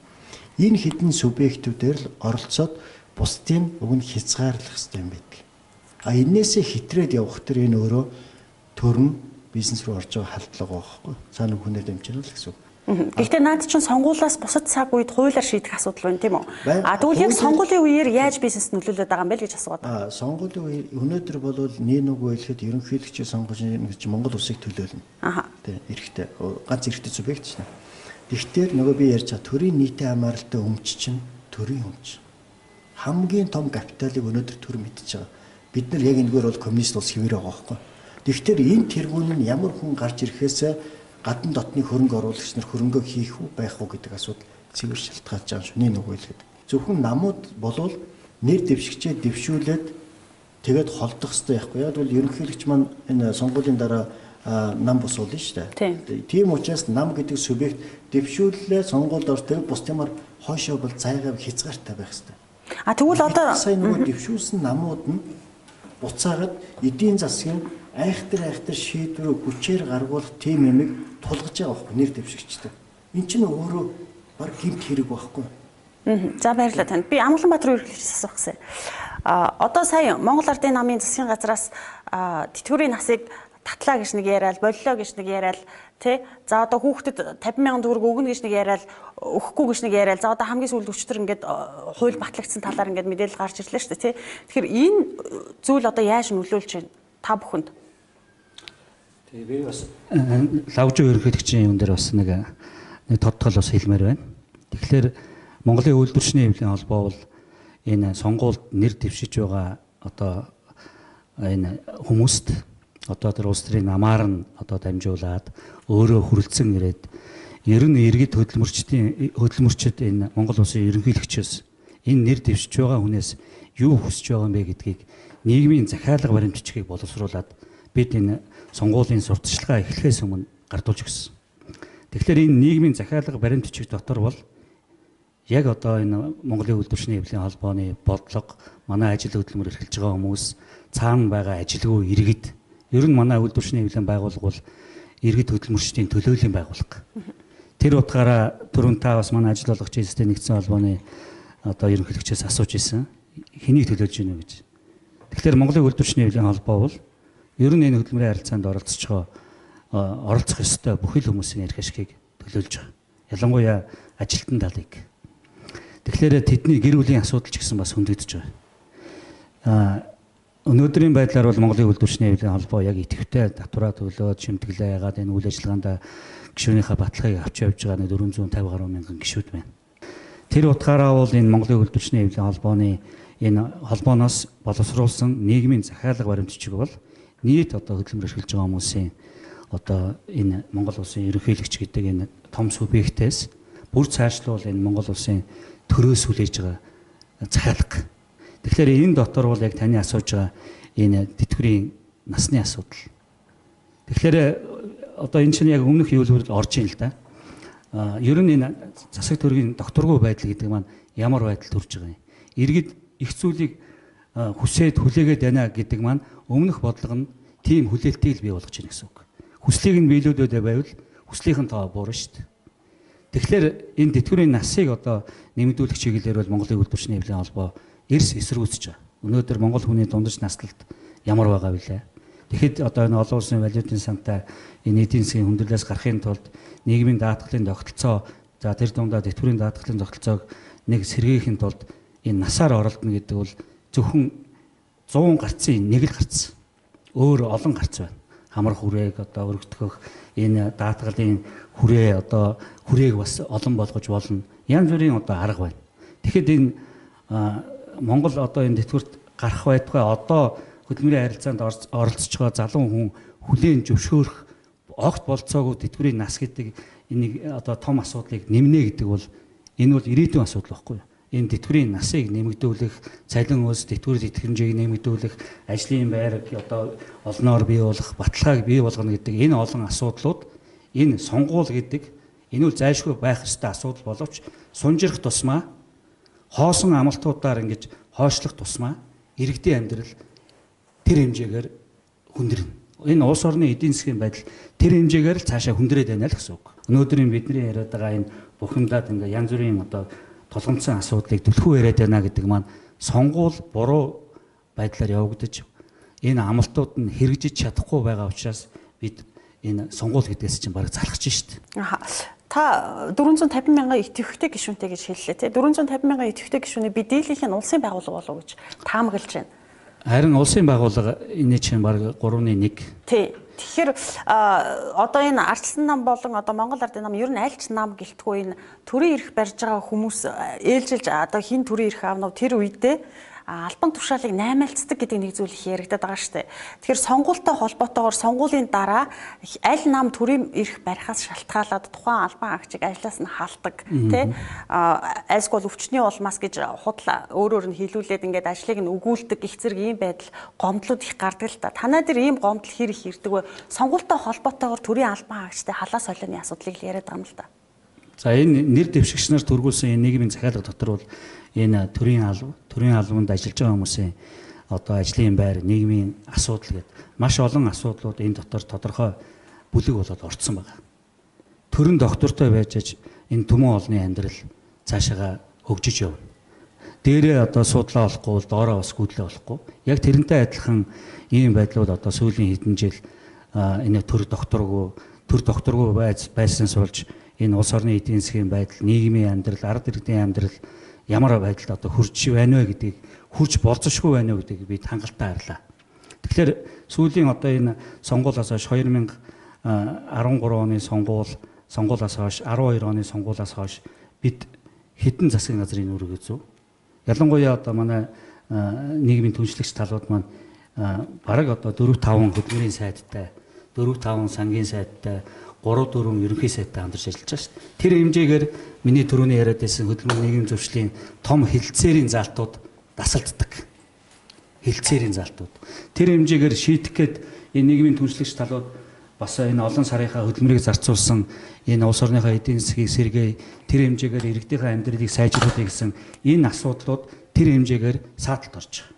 Speaker 2: Энэ хэдэн субъектүүдээр л оролцоод бусдын уг нь хязгаарлах хэрэгтэй юм байдаг. Энээсээ хитрээд явах төр энэ өөрөө төрн бизнес рүү орж байгаа халдлага байхгүй. Цаана хүнээр дэмжинэ л гэсэн үг.
Speaker 1: Гэхдээ наад чинь сонгуулиас бусад цаг үед хуулиар шийдэх асуудал байна тийм үү? Тэгвэл яг сонгуулийн үеэр яаж бизнес нөлөөлөд байгаа юм бэ гэж асууад байна.
Speaker 2: Сонгуулийн үеэр өнөөдөр бол нэг хэлэхэд ерөнхийлөгчийн сонгуулийн гэж Монгол улсыг төлөөлнө. Тэ эрэхтэй ганц эрэхтэй субъект шнэ. Тэгвэл нөгөө би ярьж байгаа төрийн нийтийн хамааралтай өмч чинь төрийн өмч. Хамгийн том капиталыг өнөөдөр төр мэдчихэж байгаа. Бид нар яг энэгээр бол коммунист улс хэвээр байгаа байхгүй. Тэгэхээр энэ тэргүүн нь ямар хүн гарч ирэхээс гадна дотны хөрөнгө оруулагч нар хөрөнгө хийх үү байх уу гэдэг асуудал цэвэр шалтгаалж байгаа шүү. Нэг хэлэхэд зөвхөн намууд болвол нэр дэвшигчээ дэвшүүлээд тэгээд холдох хэрэгтэй байхгүй. Яг бол ерөнхийлөгч маань энэ сонгуулийн дараа нам босуулна шүү дээ. Тийм учраас нам гэдэг субъект дэвшүүллээ сонгуульд ортой бус тиймэр хойшоо бол зайгаа хязгаартай байх хэрэгтэй.
Speaker 1: Тэгвэл одоо
Speaker 2: сая нөгөө дэвшүүлсэн намууд нь буцаагаад эдийн засгийн айхтар шийдвэр хүчээр гаргуулах тийм юмыг тулгаж байгаа байхгүй нэр дэвшигчтэй. Эн чинь өөрөө баг гэмт хэрэг байхгүй.
Speaker 1: За баярлалаа танд. Би Амгаланбаатар ерөнхийлөгчөөс асуух гэсэн. Одоо сая Монгол Ардын намын засгийн газраас тэтгэврийн насыг татлаа гэж нэг яриад, боллоо гэж нэг яриад, тий. За одоо хүүхдэд 50,000 төгрөг өгнө гэж нэг яриад, өгөхгүй гэж нэг яриад, за одоо хамгийн сүүлд өчтөр ингээд хууль батлагдсан талаар ингээд мэдээлэл гарч ирлээ шүү дээ, тий. Тэгэхээр энэ зүйл одоо яаж нөлөөлж байна та бүхэнд?
Speaker 4: Тэгээ би бас лавжуу ерөнхийлөгчийн юм дээр бас нэг тодтол бас хэлмээр байна. Тэгэхээр Монголын үйлдвэрчний хэвлэлийн холбоо бол энэ сонгуульд нэр дэвшиж байгаа одоо энэ хүмүүст одоо тэр улс төрийн намаар нь одоо дамжуулаад өөрөө хүрэлцэн ирээд ер нь иргэд хөдөлмөрчид энэ Монгол улсын ерөнхийлөгчөөс энэ нэр дэвшиж байгаа хүнээс юу хүсэж байгаа юм бэ гэдгийг нийгмийн захиалга баримтчгийг боловсруулад бид энэ сонгуулийн сурталчилгаа эхлэхээс өмнө гардуулж өгсөн. Тэгэхээр энэ нийгмийн захиалга баримтчиг дотор бол яг одоо энэ Монголын үйлдвэрчний хэвлэлийн холбооны бодлого, манай ажил хөдөлмөр эрхэлж байгаа хүмүүс, цаана байгаа ажилгүй иргэд, ер нь манай үйлдвэрчний хэвлэлийн байгууллага бол иргэд хөдөлмөрчдийн төлөөллийн байгууллага. Тэр утгаараа түрүүн та бас манай ажил олгогчийн систем нэгдсэн холбооны одоо ерөнхийлөгчөөс асууж ирсэн. Хэнийг төлөөлж гинэ гэж. Тэгэхээр Монголын үйлдвэрчний хэвлэлийн холбоо бол ер нь энэ хөдөлмөрийн харилцаанд оролцох ёстой бүхэл хүмүүсийн эрх ашигыг төлөөлж байгаа. Ялангуяа ажилтны талыг. Тэгэхээр тэдний гэр бүлийн асуудал ч гэсэн бас хөндөгдөж байгаа. Өнөөдрийн байдлаар бол Монголын үйлдвэрчний хэвлэлийн холбоо яг идэвхтэй татвараа төлөөд шимтгэлээ яагаад энэ үйл ажиллагаанд гишүүнийхээ баталгааг авч явж байгаа нэг 450 гаруй мянган гишүүд байна. Тэр утгаараа бол энэ Монголын үйлдвэрчний хэвлэлийн холбооны энэ холбооноос боловсруулсан нийгмийн захиалга баримтчиг бол нийт одоо хөдөлмөр эрхэлж байгаа хүмүүсийн одоо энэ Монгол улсын ерөнхийлөгч гэдэг энэ том субъектээс бүр цаашлуул энэ Монгол улсын төрөөс хүлээж байгаа захиалга. Тэгэхээр энэ дотор бол яг таны асууж байгаа энэ тэтгэврийн насны асуудал. Тэгэхээр одоо энэ чинь яг өмнөх юулбарт орж ийн л да. Ер нь энэ засаг төргийн докторгүй байдал гэдэг маань ямар байдал төрж байгаа юм. Иргэд их зүйлийг хүсээд хүлээгээд байна гэдэг маань өмнөх бодлого нь тийм хүлээлтийг бий болгож байна гэсэн үг. Хүслийг нь биелүүлээд байвал хүслийнхэн тоо буурна шүү дээ. Тэгэхээр энэ тэтгэврийн насыг одоо нэмэгдүүлэх чиглэлээр бол Монголын үйлдвэрчний хэвлэлийн холбоо эрс эсрүүцэж байгаа. Өнөөдөр Монгол хүний дундаж наслалт ямар байгаа вүлээ? Тэгэхэд одоо энэ олон улсын валютын сантай энэ эдийн засгийн хүндрэлээс гарахын тулд нийгмийн даатгалын тогтолцоо, за тэр дундаа тэтгэврийн даатгалын тогтолцоог нэг сэргээхийн тулд энэ насаар оролдоно гэдэг бол зөвхөн 100 гарцын нэг л гарц. Өөр олон гарц байна. Хамрах хүрээг одоо өргөдгөх энэ даатгалын хүрээ одоо хүрээг бас олон болгож болно. Янз бүрийн одоо арга байна. Тэгэхэд энэ Монгол одоо энэ тэтгэврт гарах байтугай одоо хөдөлмөрийн харилцаанд оролцож байгаа залуу хүн хүлээн зөвшөөрөх огт болцоогүй тэтгэврийн нас гэдэг энийг одоо том асуудлыг нэмнэ гэдэг бол энэ бол ирээдүйн асуудал байхгүй юу? Энэ тэтгэврийн насыг нэмэгдүүлэх, цалин өөс тэтгэврийн тэтгэмжийг нэмэгдүүлэх, ажлын байрыг одоо олноор бий болох, баталгааг бий болгоно гэдэг энэ олон асуудлууд энэ сонгуул гэдэг энэ бол зайлшгүй байх ёстой асуудал боловч сунжирах тусмаа хоосон амлалтуудаар ингэж хойшлох тусмаа иргэдийн амьдрал тэр хэмжээгээр хүндрэнэ. Энэ улс орны эдийн засгийн байдал тэр хэмжээгээр л цаашаа хүндрээд байна л гэсэн үг. Өнөөдрийн бидний яриад байгаа энэ бухимдаад ингээ янз бүрийн одоо толгомцсон асуудлыг түлхүү яриад байна гэдэг маань сонгуул буруу байдлаар явагдаж энэ амлалтууд нь хэрэгжиж чадахгүй байгаа учраас бид энэ сонгуул гэдгээс чинь бараг залхаж шít.
Speaker 1: Та 450 мянган идэвхтэй гишүүнтэй гэж хэллээ тий. 450 мянган идэвхтэй гишүүний би дийлийнх нь улсын байгууллага болов гэж таамаглаж байна.
Speaker 4: Харин улсын байгууллага энэ чинь бараг 3.1.
Speaker 1: Тий. Тэгэхээр одоо энэ ардчилсан нам болон одоо Монгол ардын нам ер нь аль ч нам гэлтгүй энэ төрийн эрх барьж байгаа хүмүүс ээлжилж одоо хин төрийн эрх аавнав тэр үедээ албан тушаалыг наймаалцдаг гэдэг нэг зүйл их яригдаад байгаа шүү дээ. Тэгэхээр сонгуультай холбоотойгоор сонгуулийн дараа аль нам төрийн эрх барихаас шалтгаалаад тухайн албан агчийг ажлаас нь халдаг тий айсгол өвчний улмаас гэж худал өөрөөр нь хэлүүлээд ингээд ажлыг нь өгүүлдэг их зэрэг ийм байдал гомдлууд их гардаг л та. Танай дээр ийм гомдол хэр их ирдэг вэ? Сонгуультай холбоотойгоор төрийн албан агчтай халаа солионы асуудлыг л яриад байгаа юм л да.
Speaker 4: За энэ нэр дэвшигч нар төргүүлсэн энэ нийгмийн захиалга дотор бол энэ төрийн албанд ажиллаж байгаа хүмүүсийн одоо ажлын байр, нийгмийн асуудал гэдэг маш олон асуудлууд энэ дотор тодорхой бүлэг болоод орцсон байна. Төрийн доктортой байж энэ түмэн олны амьдрал цаашаа хөгжиж явна. Дээрээ одоо суудлаа олохгүй бол доороо бас гүйдлээ олохгүй. Яг тэрнтэй адилхан ийм байдлууд одоо сүүлийн хэдэн жил энэ төр докторгүй байсан суулж энэ улс орны эдийн засгийн байдал, нийгмийн амьдрал, ард иргэдийн амьдрал ямар байдалд одоо хүрч байна вэ гэдгийг, хүрч болзошгүй байна вэ гэдгийг бид хангалттай харлаа. Тэгэхээр сүүлийн одоо энэ сонгуулиас хойш 2013 оны сонгуулиас хойш 12 оны сонгуулиас хойш бид хэдэн засгийн газрын үүрэг үзв. Ялангуяа одоо манай нийгмийн түншлэгч талууд маань бараг одоо 4-5 хөдөлмөрийн сайдтай, 4-5 сангийн сайдтай, 3-4 ерөнхий сайдтай хамтарч ажиллаж байгаа шүү дээ. Тэр хэмжээгээр миний түрүүний яриад байсан хөдөлмөр нийгэм зөвшлийн том хилцээрийн залтууд дасалддаг. Хилцээрийн залтууд. Тэр хэмжээгээр шийдэх гээд энэ нийгмийн түншлэгч талууд бас энэ олон сарынхаа хөдөлмөрийг зарцуулсан энэ улс орныхоо эдийн засгийг сэргээе, тэр хэмжээгээр иргэдийнхээ амьдралыг сайжруулах гэсэн энэ асуудлууд тэр хэмжээгээр сааталд орж байгаа.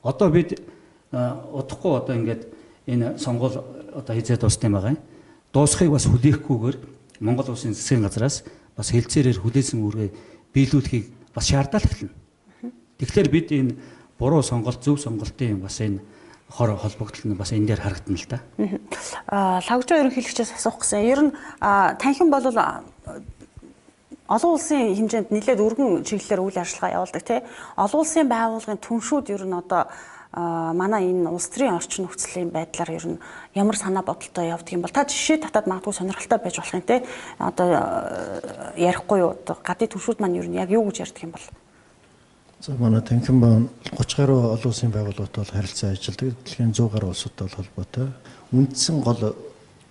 Speaker 4: Одоо бид удахгүй одоо ингээд энэ сонгуул одоо хизээ дуусна юм байгаа юм. Дуусхийг бас хүлээхгүйгээр Монгол Улсын засгийн газраас бас хэлцээрээр хүлээсэн үүргээ биелүүлэхийг бас шаардаад эхэлнэ. Тэгэхээр бид энэ буруу сонголт, зөв сонголтын бас энэ хор холбогдол нь бас энэ дээр харагдана л да.
Speaker 1: Лагжаа ерөнхийлөгчөөс асуух гэсэн. Ер нь танхим бол олон улсын хэмжээнд нэлээд өргөн чиглэлээр үйл ажиллагаа явуулдаг тий. Олон улсын байгууллагын түншүүд ер нь одоо манай энэ улс төрийн орчин нөхцөлийн байдлаар ер нь ямар санаа бодолтой явдаг юм бол та жишээ татаад магадгүй сонирхолтой байж болох юм те. Одоо ярихгүй юу? Одоо гадны түншүүд маань ер нь яг юу гэж ярьдаг юм бол?
Speaker 2: За манай танхим баан 30 гаруй олон улсын байгууллагатай бол харилцаа ажилладаг. Дэлхийн 100 гаруй улсуудтай холбоотой. Үндсэн гол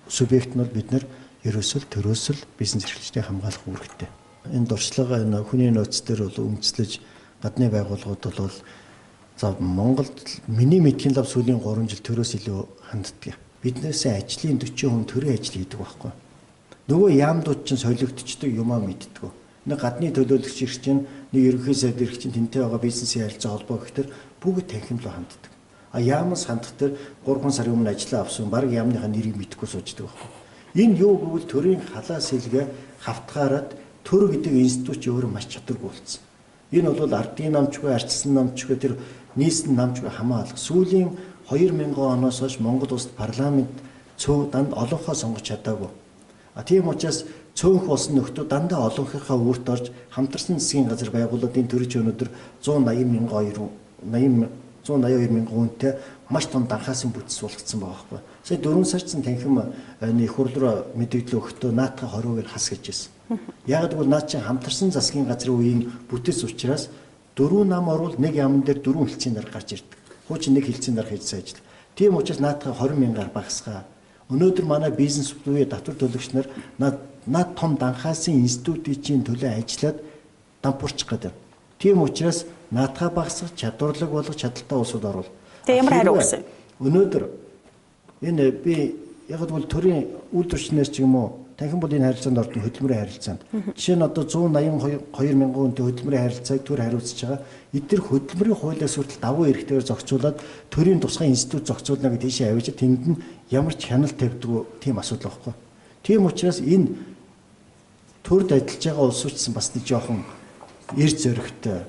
Speaker 2: субъект нь бол бид нэр ерөөсөл төрөөсөл бизнес эрхлэгчдийн хамгаалах үүрэгтэй. Энэ дуршлага энэ хүний нөөц дээр бол үндэслэж гадны байгууллагууд бол за Монголд миний мэдхийн лав сүүлийн 3 жил төрөөс илүү ханддаг. Биднээс ажлын 40% төрийн ажил хийдэг байхгүй. Нөгөө яамдууд чинь солигдчихдаг юмаа мэддэг. Нэг гадны төлөөлөгч ирэх чинь нэг ерөнхий сайд ирэх чинь тэнтэй байгаа бизнесийн харилцаа холбоо гэхээр бүгд танхим руу ханддаг. А яамаас хандах дээр 3 сарын өмнө ажиллаа авсан баг яамныхаа нэрийг мэдэхгүй сууждаг байхгүй. Энэ юу гэвэл төрийн халаа сэлгээ хавтгаараад төр гэдэг институт өөрөө маш чадваргүй болсон. Энэ бол ардын намчгүй, арчсан намчгүй тэр нийслэн намчгүй хамаалах. Сүүлийн 2000 оноос хойш Монгол улсад парламент цөөн данд олонхоо сонгож чадаагүй. Тийм учраас цөөнх болсон нөхдөө дандаа олонхийнхаа үүрт орж хамтарсан засгийн газар байгууллагын төрөж өнөдөр 182 мянган хүнтэй маш том данхаасан бүтц суулгацсан байгаа байхгүй. Сая 4 сарцсан танхим их хурл руу мэдээлэл өгөхдөө наатах 20%-ээр хас гэж байсан. Яг гэвэл наад чинь хамтарсан засгийн газрын үеийн бүтц учраас 4 нам орвол нэг яамн дээр 4 хилцээний дарга гарч ирдэг. Хуучин нэг хилцээний дарга хийж ажилладаг. Тийм учраас наатах 20 мянгаар багасгаа. Өнөөдөр манай бизнес бүлгийн татвар төлөгч нар над том данхаасан институтийн төлөө ажиллаад дампуурчих гэдэг. Тийм учраас наатаа багасгах, чадварлаг болгох чадaltaй улсууд орвол.
Speaker 1: Тэгээ ямар хариу өгсөн?
Speaker 2: Өнөөдөр энэ би яг л төрийн үйлдвэрчнээс ч юм уу танхим бол энэ харилцаанд ордог хөдөлмөрийн харилцаанд. Жишээ нь одоо 182 мянган хүнтэй хөдөлмөрийн харилцааг төр хариуцж байгаа. Эдгээр хөдөлмөрийн хуулиас хүртэл давуу эрхтэйгээр зохицуулаад төрийн тусгай институт зохицуулна гэдэг тийшээ авиж тэнд нь ямар ч хяналт тавьдгүй тийм асуудал байхгүй. Тийм учраас энэ төрд ажиллаж байгаа улсуудсан бас нэг жоохон эр зөрөгтэй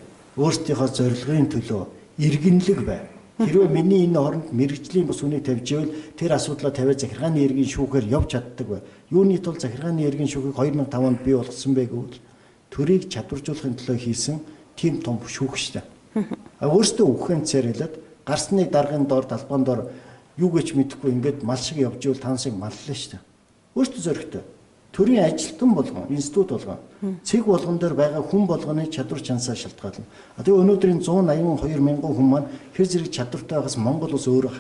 Speaker 2: өөрсдийнхөө зорилгын төлөө иргэнлэг бай. Хэрвээ миний энэ хооронд мэрэгжлийн бус үнийг тавьж ивэл тэр асуудлаа тавиад захиргааны эргийн шүүхээр явж чаддаг бай. Юуны тул захиргааны эргийн шүүхийг 2005 онд бий болгосон бэ гэвэл төрийг чадваржуулахын төлөө хийсэн тийм том шүүх шүү дээ. Өөрөөсөө үхэн царилаад гарсны даргын дор талбайн дор юу гэж мэдэхгүй ингээд мал шиг явж ивэл тансыг маллаа шүү дээ. Өөрөөсөө зөрөгтэй. Төрийн ажилтан болгон, институт болгон, цэг болгон дээр байгаа хүн болгоны чадвар чансаа шалтгаална. Тэгээ өнөөдрийн 182 мянган хүн маань хэр зэрэг чадвартай байгаас Монгол улс өөрөө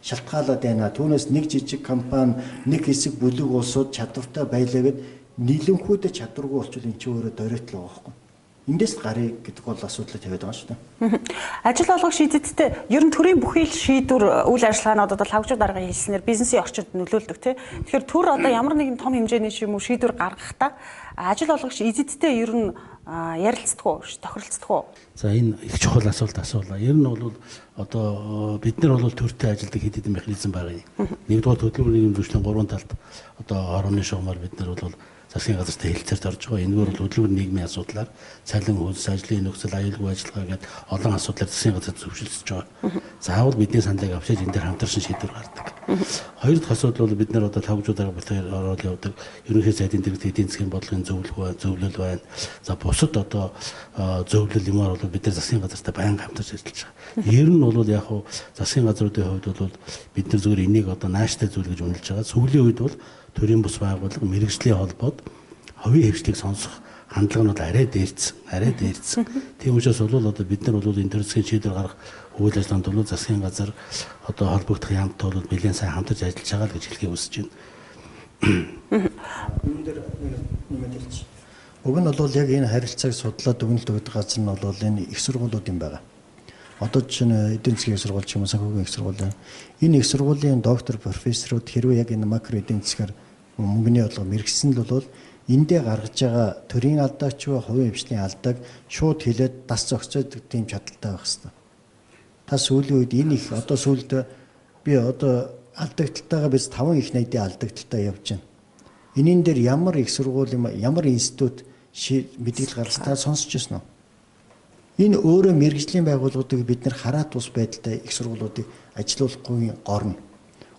Speaker 2: шалтгаалаад байна. Түүнээс нэг жижиг компани, нэг хэсэг бүлэг улсууд чадвартай байлаа гэд нийлэнхүүдэд чадваргүй болчихвол эн чинь өөрөө дөрөтлөө байгаа байхгүй. Эндээс гарыг гэдэг бол асуудлыг тавиад байгаа шүү дээ.
Speaker 1: Ажил олгох шийдвэртэй ер нь төрийн бүхий л шийдвэр үйл ажиллагаанууд одоо лавжуу дарга хэлснээр бизнесийн орчинд нөлөөлдөг тий. Тэгэхээр төр одоо ямар нэгэн том хэмжээний юм уу шийдвэр гаргахдаа ажил олгогч эзэдтэй ер нь ярилцдаг уу, тохиролцдог уу?
Speaker 3: За энэ их чухал асуулт асуулаа. Ер нь бол одоо бид нар бол төртэй ажилдаг хэд хэдэн механизм байгаа юм. Нэгдүгээр хөдөлмөрийн нийгэм зөвшлийн 3 талд одоо орооны шугамар бид нар бол засгийн газартай хэлэлцээрт орж байгаа. Энэгээр бол хөдөлгөөн нийгмийн асуудлаар цалин хөлс, ажлын нөхцөл, аюулгүй ажиллагаа гэдэг олон асуудлаар засгийн газар зөвшөөрлөж байгаа. Заавал бидний саналыг авчиж энэ дээр хамтарсан шийдвэр гаргадаг. Хоёр дахь асуудал бол бид нар одоо тавгжуудаар ороод явдаг ерөнхий сайдын дэргэд эдийн засгийн бодлогын зөвлөл байна. За бусад одоо зөвлөл юмар бол бид нар засгийн газартай байнга хамтарч ажиллаж байгаа. Ер нь бол яг хуу засгийн газруудын хувьд бол бид нар зөвхөн энийг одоо нааштай зүйл гэж үнэлж байгаа. Сүүлийн үед бол төрийн бус байгууллага мэрэгжлийн холбоод хувийн хвшлийг сонсох хандлага нь бол арай дээрцсэн. Тийм учраас бол одоо бид нар бол энэ төр засгийн шийдвэр гаргах үйл ажиллагаанд бол засгийн газар одоо холбогдох яамтай бол нэлээд сайн хамтарч ажиллаж байгаа л гэж хэлхийг хүсэж байна.
Speaker 2: Энэ дээр нэмээд хэлж. Уг нь бол яг энэ харилцааг судлаад дүгнэлт өгдөг газар нь бол энэ их сургуулиуд юм байна. Одоо жишээ нь эдийн засгийн их сургууль ч юм уу санхүүгийн их сургууль. Энэ их сургуулийн доктор профессорууд хэрвээ яг энэ макро эдийн засгаар мөнгөний бодлого мэрэгсэн л бол эндээ гаргаж байгаа төрийн алдаач ба хувийн хвшлийн алдааг шууд хэлээд дас зохицоод тийм чадaltaй байх хэрэгтэй. Та сүүлийн үед энэ их одоо сүүлд би одоо алдагталтайгаа biz 5 их найдын алдагталтай явж байна. Энийн дээр ямар их сургууль юм ямар институт мэдээлэл гаргасан та сонсч ирсэн үү? Энэ өөрөө мэрэгжлийн байгууллагуудыг бид нэр хараад тус байдалтай их сургуулиудыг ажилуулахгүй горно.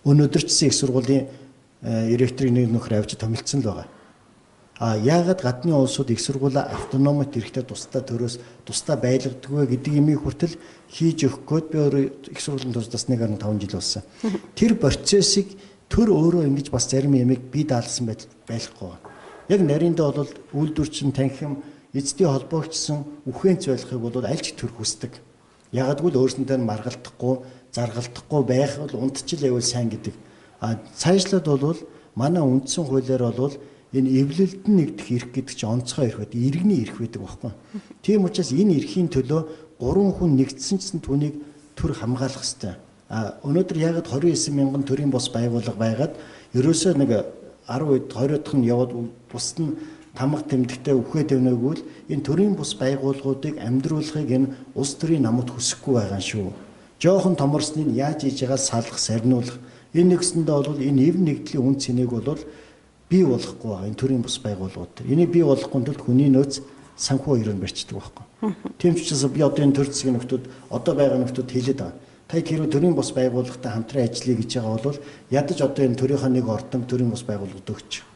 Speaker 2: Өнөөдөр ч их сургуулийн ректорыг нэг нөхөр авч томилсон л байгаа. Яагаад гадны улсууд их сургуулаа автономит эрэхтэй тусдаа төрөөс тусдаа байлгадаг вэ гэдэг юмыг хүртэл хийж өгөх гээд би өөрөө их сургуулийн тусдаас 1.5 жил болсон. Тэр процессыг төр өөрөө ингэж бас зарим юмыг бий даалсан байхгүй. Яг нарийнда бол үйлдвэрчин танхим эзэдийн холбоогчсон үхэнц байхыг бол аль ч төр хүсдэг. Ягагтгүй л өөрсөндөө маргалдахгүй, заргалдахгүй байх бол унтчил явал сайн гэдэг. Цаашлаад бол манай үндсэн хуулиар бол энэ эвлэлд нэгдэх эрх гэдэг чинь онцгой эрх байдаг, иргэний эрх байдаг байхгүй. Тийм учраас энэ эрхийн төлөө 3 хүн нэгдсэн түүнийг төр хамгаалах ёстой. Өнөөдөр ягаад 29 мянган төрийн бус байгууллага байгаад ерөөсөө нэг 10 20 дахь нь яваад бусд нь тамга тэмдэгтэй үхээд өвнөөгөө л энэ төрийн бус байгууллагуудыг амьдруулахыг энэ улс төрийн намууд хүсэхгүй байгаа шүү. Жохон томорсныг яаж хийж байгаа салах, сарниулах. Энэ нэгсэндээ бол энэ эв нэгдлийн үн цэнийг бол бий болохгүй байгаа энэ төрийн бус байгууллагууд. Энийг бий болгохгүй тул хүний нөөц санхүү хоёроор барьцдаг байхгүй. Тийм ч учраас би одоо энэ төр засгийн нөхдүүд одоо байгаа нөхдүүд хэлээд байгаа. Та хэрвээ төрийн бус байгууллагатай хамтран ажиллая гэж байгаа бол ядаж одоо энэ төрийнхөө нэг ордон төрийн бус байгууллагад өгч.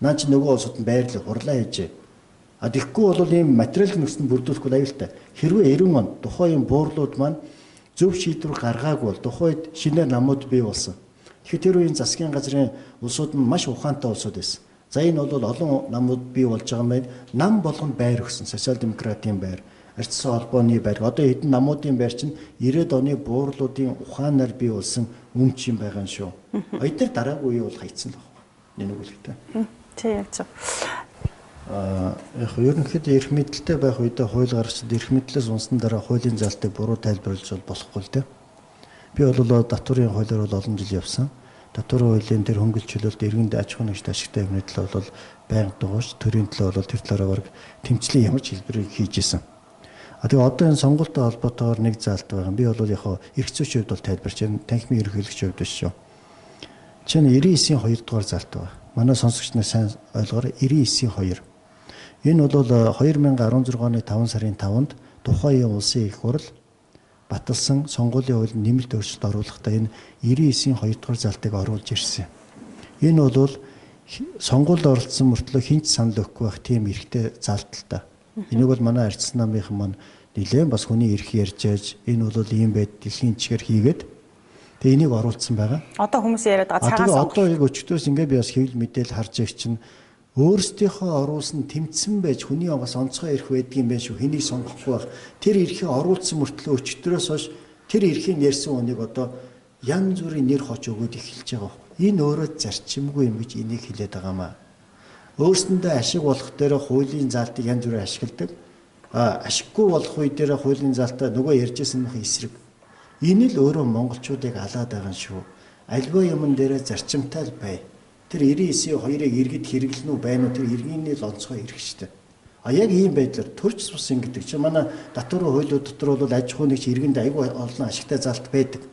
Speaker 2: Наа чи нөгөө улсууд нь байрлал хурлаа хийж. Тэгэхгүй бол ийм материалын нөхцөл бүрдүүлэхгүй аюултай. Хэрвээ 90 он тухайн буурлууд маань зөв шийдвэр гаргаагүй бол тухайд шинээр намууд бий болсон. Тэгэхээр тэр үеийн засгийн газрын улсууд нь маш ухаантай улсууд байсан. За энэ бол олон намууд бий болж байгаа юм байна. Нам болгонд байр өгсөн. Социал демократийн байр, арчсан холбооны байр. Одоо хэдэн намуудын байр чинь 90-ад оны буурлуудын ухаанаар бий болсон өмч юм байгаа юм шүү. Эдгээр дараагүй үе бол хайцсан л байна. Энэ үгэлтэй.
Speaker 1: Тий яг зөв.
Speaker 2: Яг ерөнхийдөө эрх мэдэлтэй байх үедээ хууль гаргачид эрх мэдлээс унсан дараа хуулийн залтыг буруу тайлбарлаж болохгүй л дээ. Би бол татварын хуулиар бол олон жил явсан. Татварын хуулийн тэр хөнгөлт чөлөөлт иргэнд аж ахуйн нэгж ашигтай юмны төлөө бол байнга дугуйж төрийн төлөө бол тэр талаараа баг тэмцлийн ямар ч хэлбэрийг хийж исэн. Тэгээ одоо энэ сонгуультай холбоотойгоор нэг заалт байгаа. Би бол яг эрх зүйчийн хувьд бол тайлбарч байна. Танхимын ерөнхийлөгчийн хувьд биш шүү. Чинь 99-ийн 2 дугаар заалт байгаа. Манай сонсогч нар сайн ойлгоорой. 99-ийн 2. Энэ бол 2016 оны 5 сарын 5-нд тухайн улсын их хурл баталсан сонгуулийн хуулинд нэмэлт өөрчлөлт оруулахдаа энэ 99-ийн 2 дугаар залтыг оруулж ирсэн. Энэ бол сонгуульд оролцсон мөртлөө хинч санал өгөхгүй байх тийм эрхтэй заалт л та. Энийг бол манай арчсан намынхан маань нэлээд бас хүний эрх ярьж яаж энэ бол ийм байд дэлхийн чигээр хийгээд тэгээ энийг оруулсан байгаа.
Speaker 1: Одоо хүмүүс яриад байгаа цагаан сонгуул.
Speaker 2: Одоо яг өчтөөс ингээ би бас хэвлэл мэдээл харж байгаа чинь өөрсдийнхөө оруулсан тэмцсэн байж хүний бас онцгой эрх байдгийн байх шүү. Хэнийг сонгохгүй байх. Тэр эрхийг оруулсан мөртлөө өчтөрөөс хойш тэр эрхийг ярьсан хүнийг одоо янз бүрийн нэр хоч өгөөд эхэлж байгаа. Энэ өөрөө зарчимгүй юм гэж энийг хэлээд байгаамаа. Өөрсөндөө ашиг болох дээр хуулийн заалтыг янз бүрээр ашигладаг. Ашиггүй болох үе дээр хуулийн заалтаа нөгөө ярьжсэн нөх эсрэг. Энэ л өөрөө монголчуудыг алаад байгаа шүү. Альва юмн дээр зарчимтай л бай. Тэр 99-ийн 2-ыг иргэд хэрэглэнэ үү байна уу тэр иргэний л онцгой эрх шүү дээ. Яг ийм байдлаар төрч бус ингэдэг чинь манай татварын хуулиуд дотор бол аж ахуйн нэгж иргэнд аягүй олон ашигтай заалт байдаг.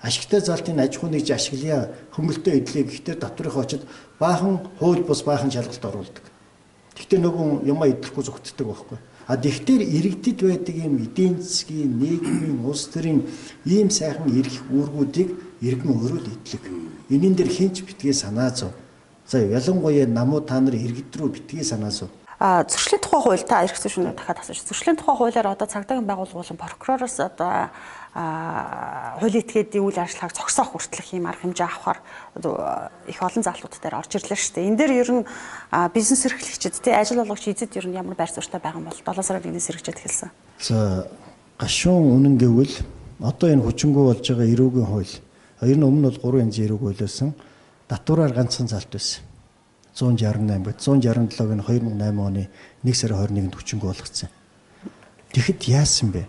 Speaker 2: Ашигтай заалтын аж ахуйн нэгж ашиглая хөнгөлтөө эдлээ гэхдээ татврын очид баахан хууль бус баахан шалгалт оруулдаг. Гэхдээ нөгөө ямаа идэхгүй зүгтдэг байхгүй. А тэгтэр иргэдэд байдаг юм эдийн засгийн, нийгмийн, улс төрийн ийм сайхан эрх үүргүүдийг иргэн өөрөө л идлэг. Энийн дээр хинч битгий санаа зов. За ялангуяа намуу та нар иргэд рүү битгий санаа зов.
Speaker 1: Зөрчлийн тухай хууль та эрх зүйн шүнээр дахиад асууж. Зөрчлийн тухай хуулиар одоо цагдаагийн байгууллага болон прокуророос одоо хуулийн этгээдийн үйл ажиллагааг зогсоох хүртэлх юм арга хэмжээ авахар их олон заалтууд дээр орж ирлээ шүү дээ. Энэ дээр ер нь бизнес эрхлэгчид тий ажил олгогч эзэд ер нь ямар байр суурьтай байгаа юм бол 7 сараар эднээс хэрэгжээд эхэлсэн.
Speaker 2: За гашуун үнэн гэвэл одоо энэ хүчингү болж байгаа эрүүгийн хууль. Ер нь өмнө бол 3 янзын эрүүг хуулиасан. Татвараар ганцхан залт байсан. 168 гээд 167-г нь 2008 оны 1 сарын 21-нд хүчингү болгоцсон. Тэгэхэд яасан бэ?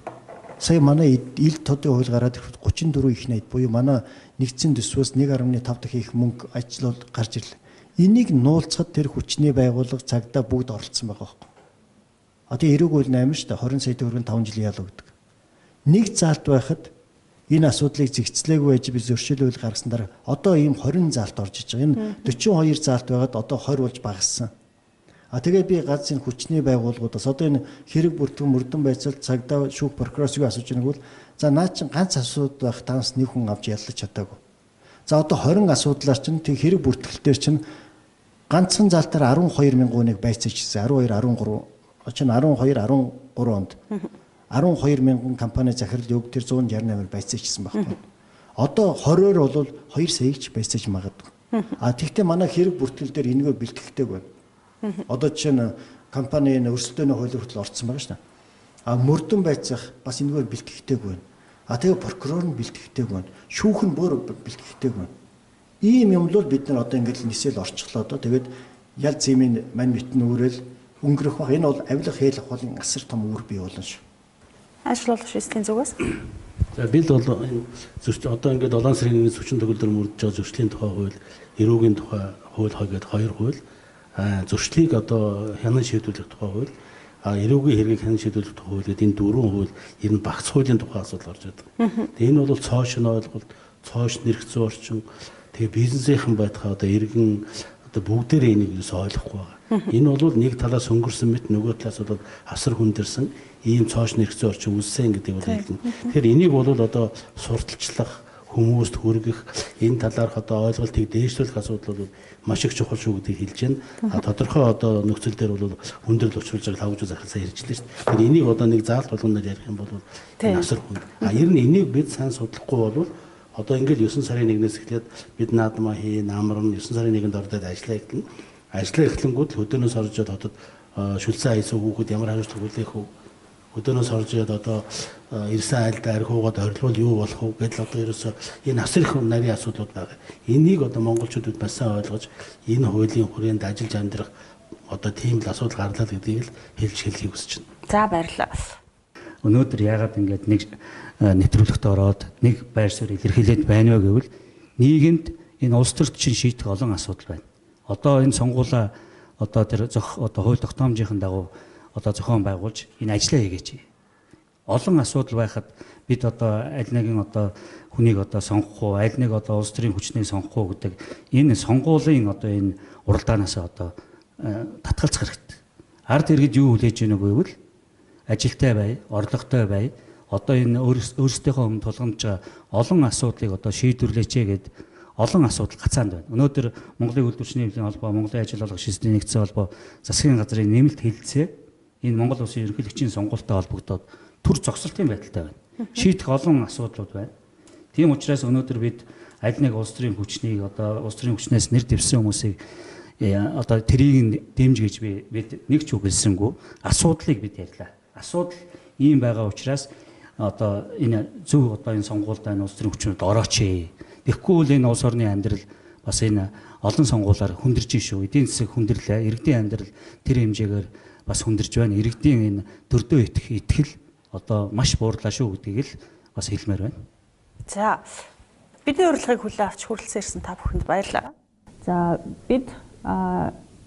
Speaker 2: Сая манай ил тодын хууль гараад ирэхэд 34 их найд буюу манай нэгдсэн төсвөөс 1.5 дахин их мөнгө ажил гарч ирлээ. Энийг нуулцахад тэр хүчний байгууллага цагдаа бүгд оролцсон байгаа байхгүй. Одоо эрүүг хууль 8 шүү дээ 20 сая төгрөгийн 5 жилийн ял өгдөг. Нэг заалт байхад энэ асуудлыг зэгцлээгүй байж би зөрчил үйл гаргасан дараа одоо ийм 20 заалт орж иж байгаа. Энэ 42 заалт байгаад одоо 20 болж багассан. Тэгээ би ганц энэ хүчний байгууллагуудаас одоо энэ хэрэг бүртгэн мөрдөн байцаалт цагдаа шүүх прокурорс юу асууж байгааг бол за наа чин ганц асуудал байх танаас нэг хүн авч яллаж чадаагүй. За одоо 20 асуудлаар чин тэг хэрэг бүртгэлтээр чин ганцхан заалтаар 12 мянган хүнийг байцааж ирсэн. 12 13 чин 12 13 онд 12 мянган компани захирал өг тэр 168-аар байцаажсэн байхгүй. Одоо 20-оор бол 2 саяг ч байцааж магадгүй. Тэгвэл манай хэрэг бүртгэл дээр энэгээ бэлтгэхтэйг байна. Одоо жишээ нь компанийн өрсөлдөөний хууль хүртэл орцсон байгаа шүү дээ. Мөрдөн байцаах бас энэгээр бэлтгэхтэйг байна. Тэгээ прокурор нь бэлтгэхтэйг байна. Шүүх нь бүр бэлтгэхтэйг байна. Ийм юм л бид нар одоо ингээд нисэл орчихлоо одоо тэгээд ял зэмийн мань мэтэн үүрэл өнгөрөх баг. Энэ бол авилга хэл ахуулын асар том үр бий болно шүү.
Speaker 1: Ажил олгогч эслийн зүгээс.
Speaker 3: За бид бол одоо ингээд 7 сарын 1-ний зөрчил төгөлдөр мөрдөж байгаа зөрчлийн тухай хууль, эрүүгийн тухай хууль хоёргээд 2 хууль, зөрчлийг одоо хянан шийдвэрлэх тухай хууль, эрүүгийн хэргийг хянан шийдвэрлэх тухай хууль гэдэг энэ 4 хууль ер нь багц хуулийн тухай асуудал орж байгаа. Тэгээ энэ бол цоошин ойлголт, цоош нэрх зүйн орчин, тэгээ бизнесийнхэн байтхаа одоо иргэн одоо бүгдээрээ энийг юус ойлгохгүй байгаа. Энэ бол нэг талаас өнгөрсөн мэт нөгөө талаас бол асар хүндэрсэн ийм цоош нэрхцэн орчин үүссэн гэдэг бол хэлнэ. Тэгэхээр энийг бол одоо сурталчлах, хүмүүст хүргэх, энэ талаарх одоо ойлголтыг дээшлүүлэх асуудал бол маш их чухал шүү гэдгийг хэлж байна. Тодорхой одоо нөхцөл дээр бол хүндрэл учруулж байгаа лавж захирал сайн ярьжлээ шүү дээ. Тэгэхээр энийг одоо нэг заалт болгоноор ярих юм бол асар хүнд. Ер нь энийг бид сайн судлахгүй бол одоо ингээд 9 сарын 1-ээс эхлээд бид наадмаа хийн, амарна 9 сарын 1-нд ордод ажиллаа эхэлнэ. Ажлаа эхлэнгүүт хөдөөнөөс орж яд одоо шүлцэн аясан хүүхэд ямар хариуцлага хүлээх вэ? Хөдөөнөөс орж яд одоо ирсэн айлдаа архиугаад орилвол юу болох вэ гэдэл одоо ерөөсөө энэ асар их нарийн асуудлууд байгаа. Энийг одоо монголчуудад бас сайн ойлгож энэ хуулийн хүрээнд ажиллаж амьдрах одоо тийм л асуудал гарлаа гэдгийг л хэлж хэлхийг хүсэж байна.
Speaker 1: За баярлалаа.
Speaker 4: Өнөөдөр яагаад ингэж нэг нэвтрүүлэгт ороод нэг байр суурь илэрхийлээд байна вэ гэвэл нийгэмд энэ улс төрчин шийдэх олон асуудал байна. Одоо энэ сонгуулаа одоо тэр одоо хууль тогтоомжийн дагуу одоо зохион байгуулж энэ ажлаа хийгээч. Олон асуудал байхад бид одоо аль нэгэн одоо хүнийг одоо сонгох уу, аль нэг одоо улс төрийн хүчнийг сонгох уу гэдэг энэ сонгуулийн одоо энэ уралдаанаас одоо татгалзах хэрэгтэй. Ард иргэд юу хүлээж ийнэг гэвэл ажилтай бай, орлоготой бай. Одоо энэ өөрсдийнхөө өмнө тулгамж байгаа олон асуудлыг одоо шийдвэрлэеч гэдэг олон асуудал гацаанд байна. Өнөөдөр Монголын үйлдвэрчний хэвлэлийн холбоо, Монголын ажил олгогч эзэдийн нэгдсэн холбоо, засгийн газрын нэмэлт хэлэлцээ энэ Монгол улсын ерөнхийлөгчийн сонгуультай холбогдоод төр зогсолтын байдалтай байна. Шийдэх олон асуудлууд байна. Тийм учраас өнөөдөр бид аль нэг улс төрийн хүчнийг одоо улс төрийн хүчнээс нэр дэвсэн хүмүүсийг одоо тэрийг дэмжиж бид нэг ч үг хэлсэнгүй асуудлыг бид ярьлаа. Асуудал ийм байгаа учраас одоо энэ зөв одоо энэ сонгуультай улс төрийн хүчнүүд орооч. Тэгэхгүй бол энэ улс орны амьдрал бас энэ олон сонгуулиар хүндэрж шүү. Эдийн засаг хүндэрлээ, иргэдийн амьдрал тэр хэмжээгээр бас хүндэрж байна. Иргэдийн энэ төрдөө итгэл одоо маш буурлаа шүү гэдгийг л бас хэлмээр байна. За бидний урилгыг хүлээн авч хүрэлцэн ирсэн та бүхэнд баярлалаа. За бид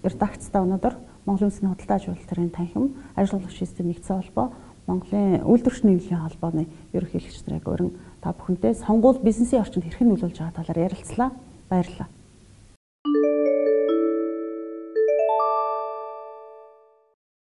Speaker 4: редакцтай өнөөдөр Монголын үндэсний худалдаа аж ахуйлын танхим, ажил олгогч эзэдийн нэгдсэн холбоо, Монголын үйлдвэрчний хэвлэлийн холбооны ерөнхийлөгч нарыг өрн та бүхэнтэй сонгуул бизнесийн орчинд хэрхэн нөлөөлж байгаа талаар ярилцлаа. Баярлалаа.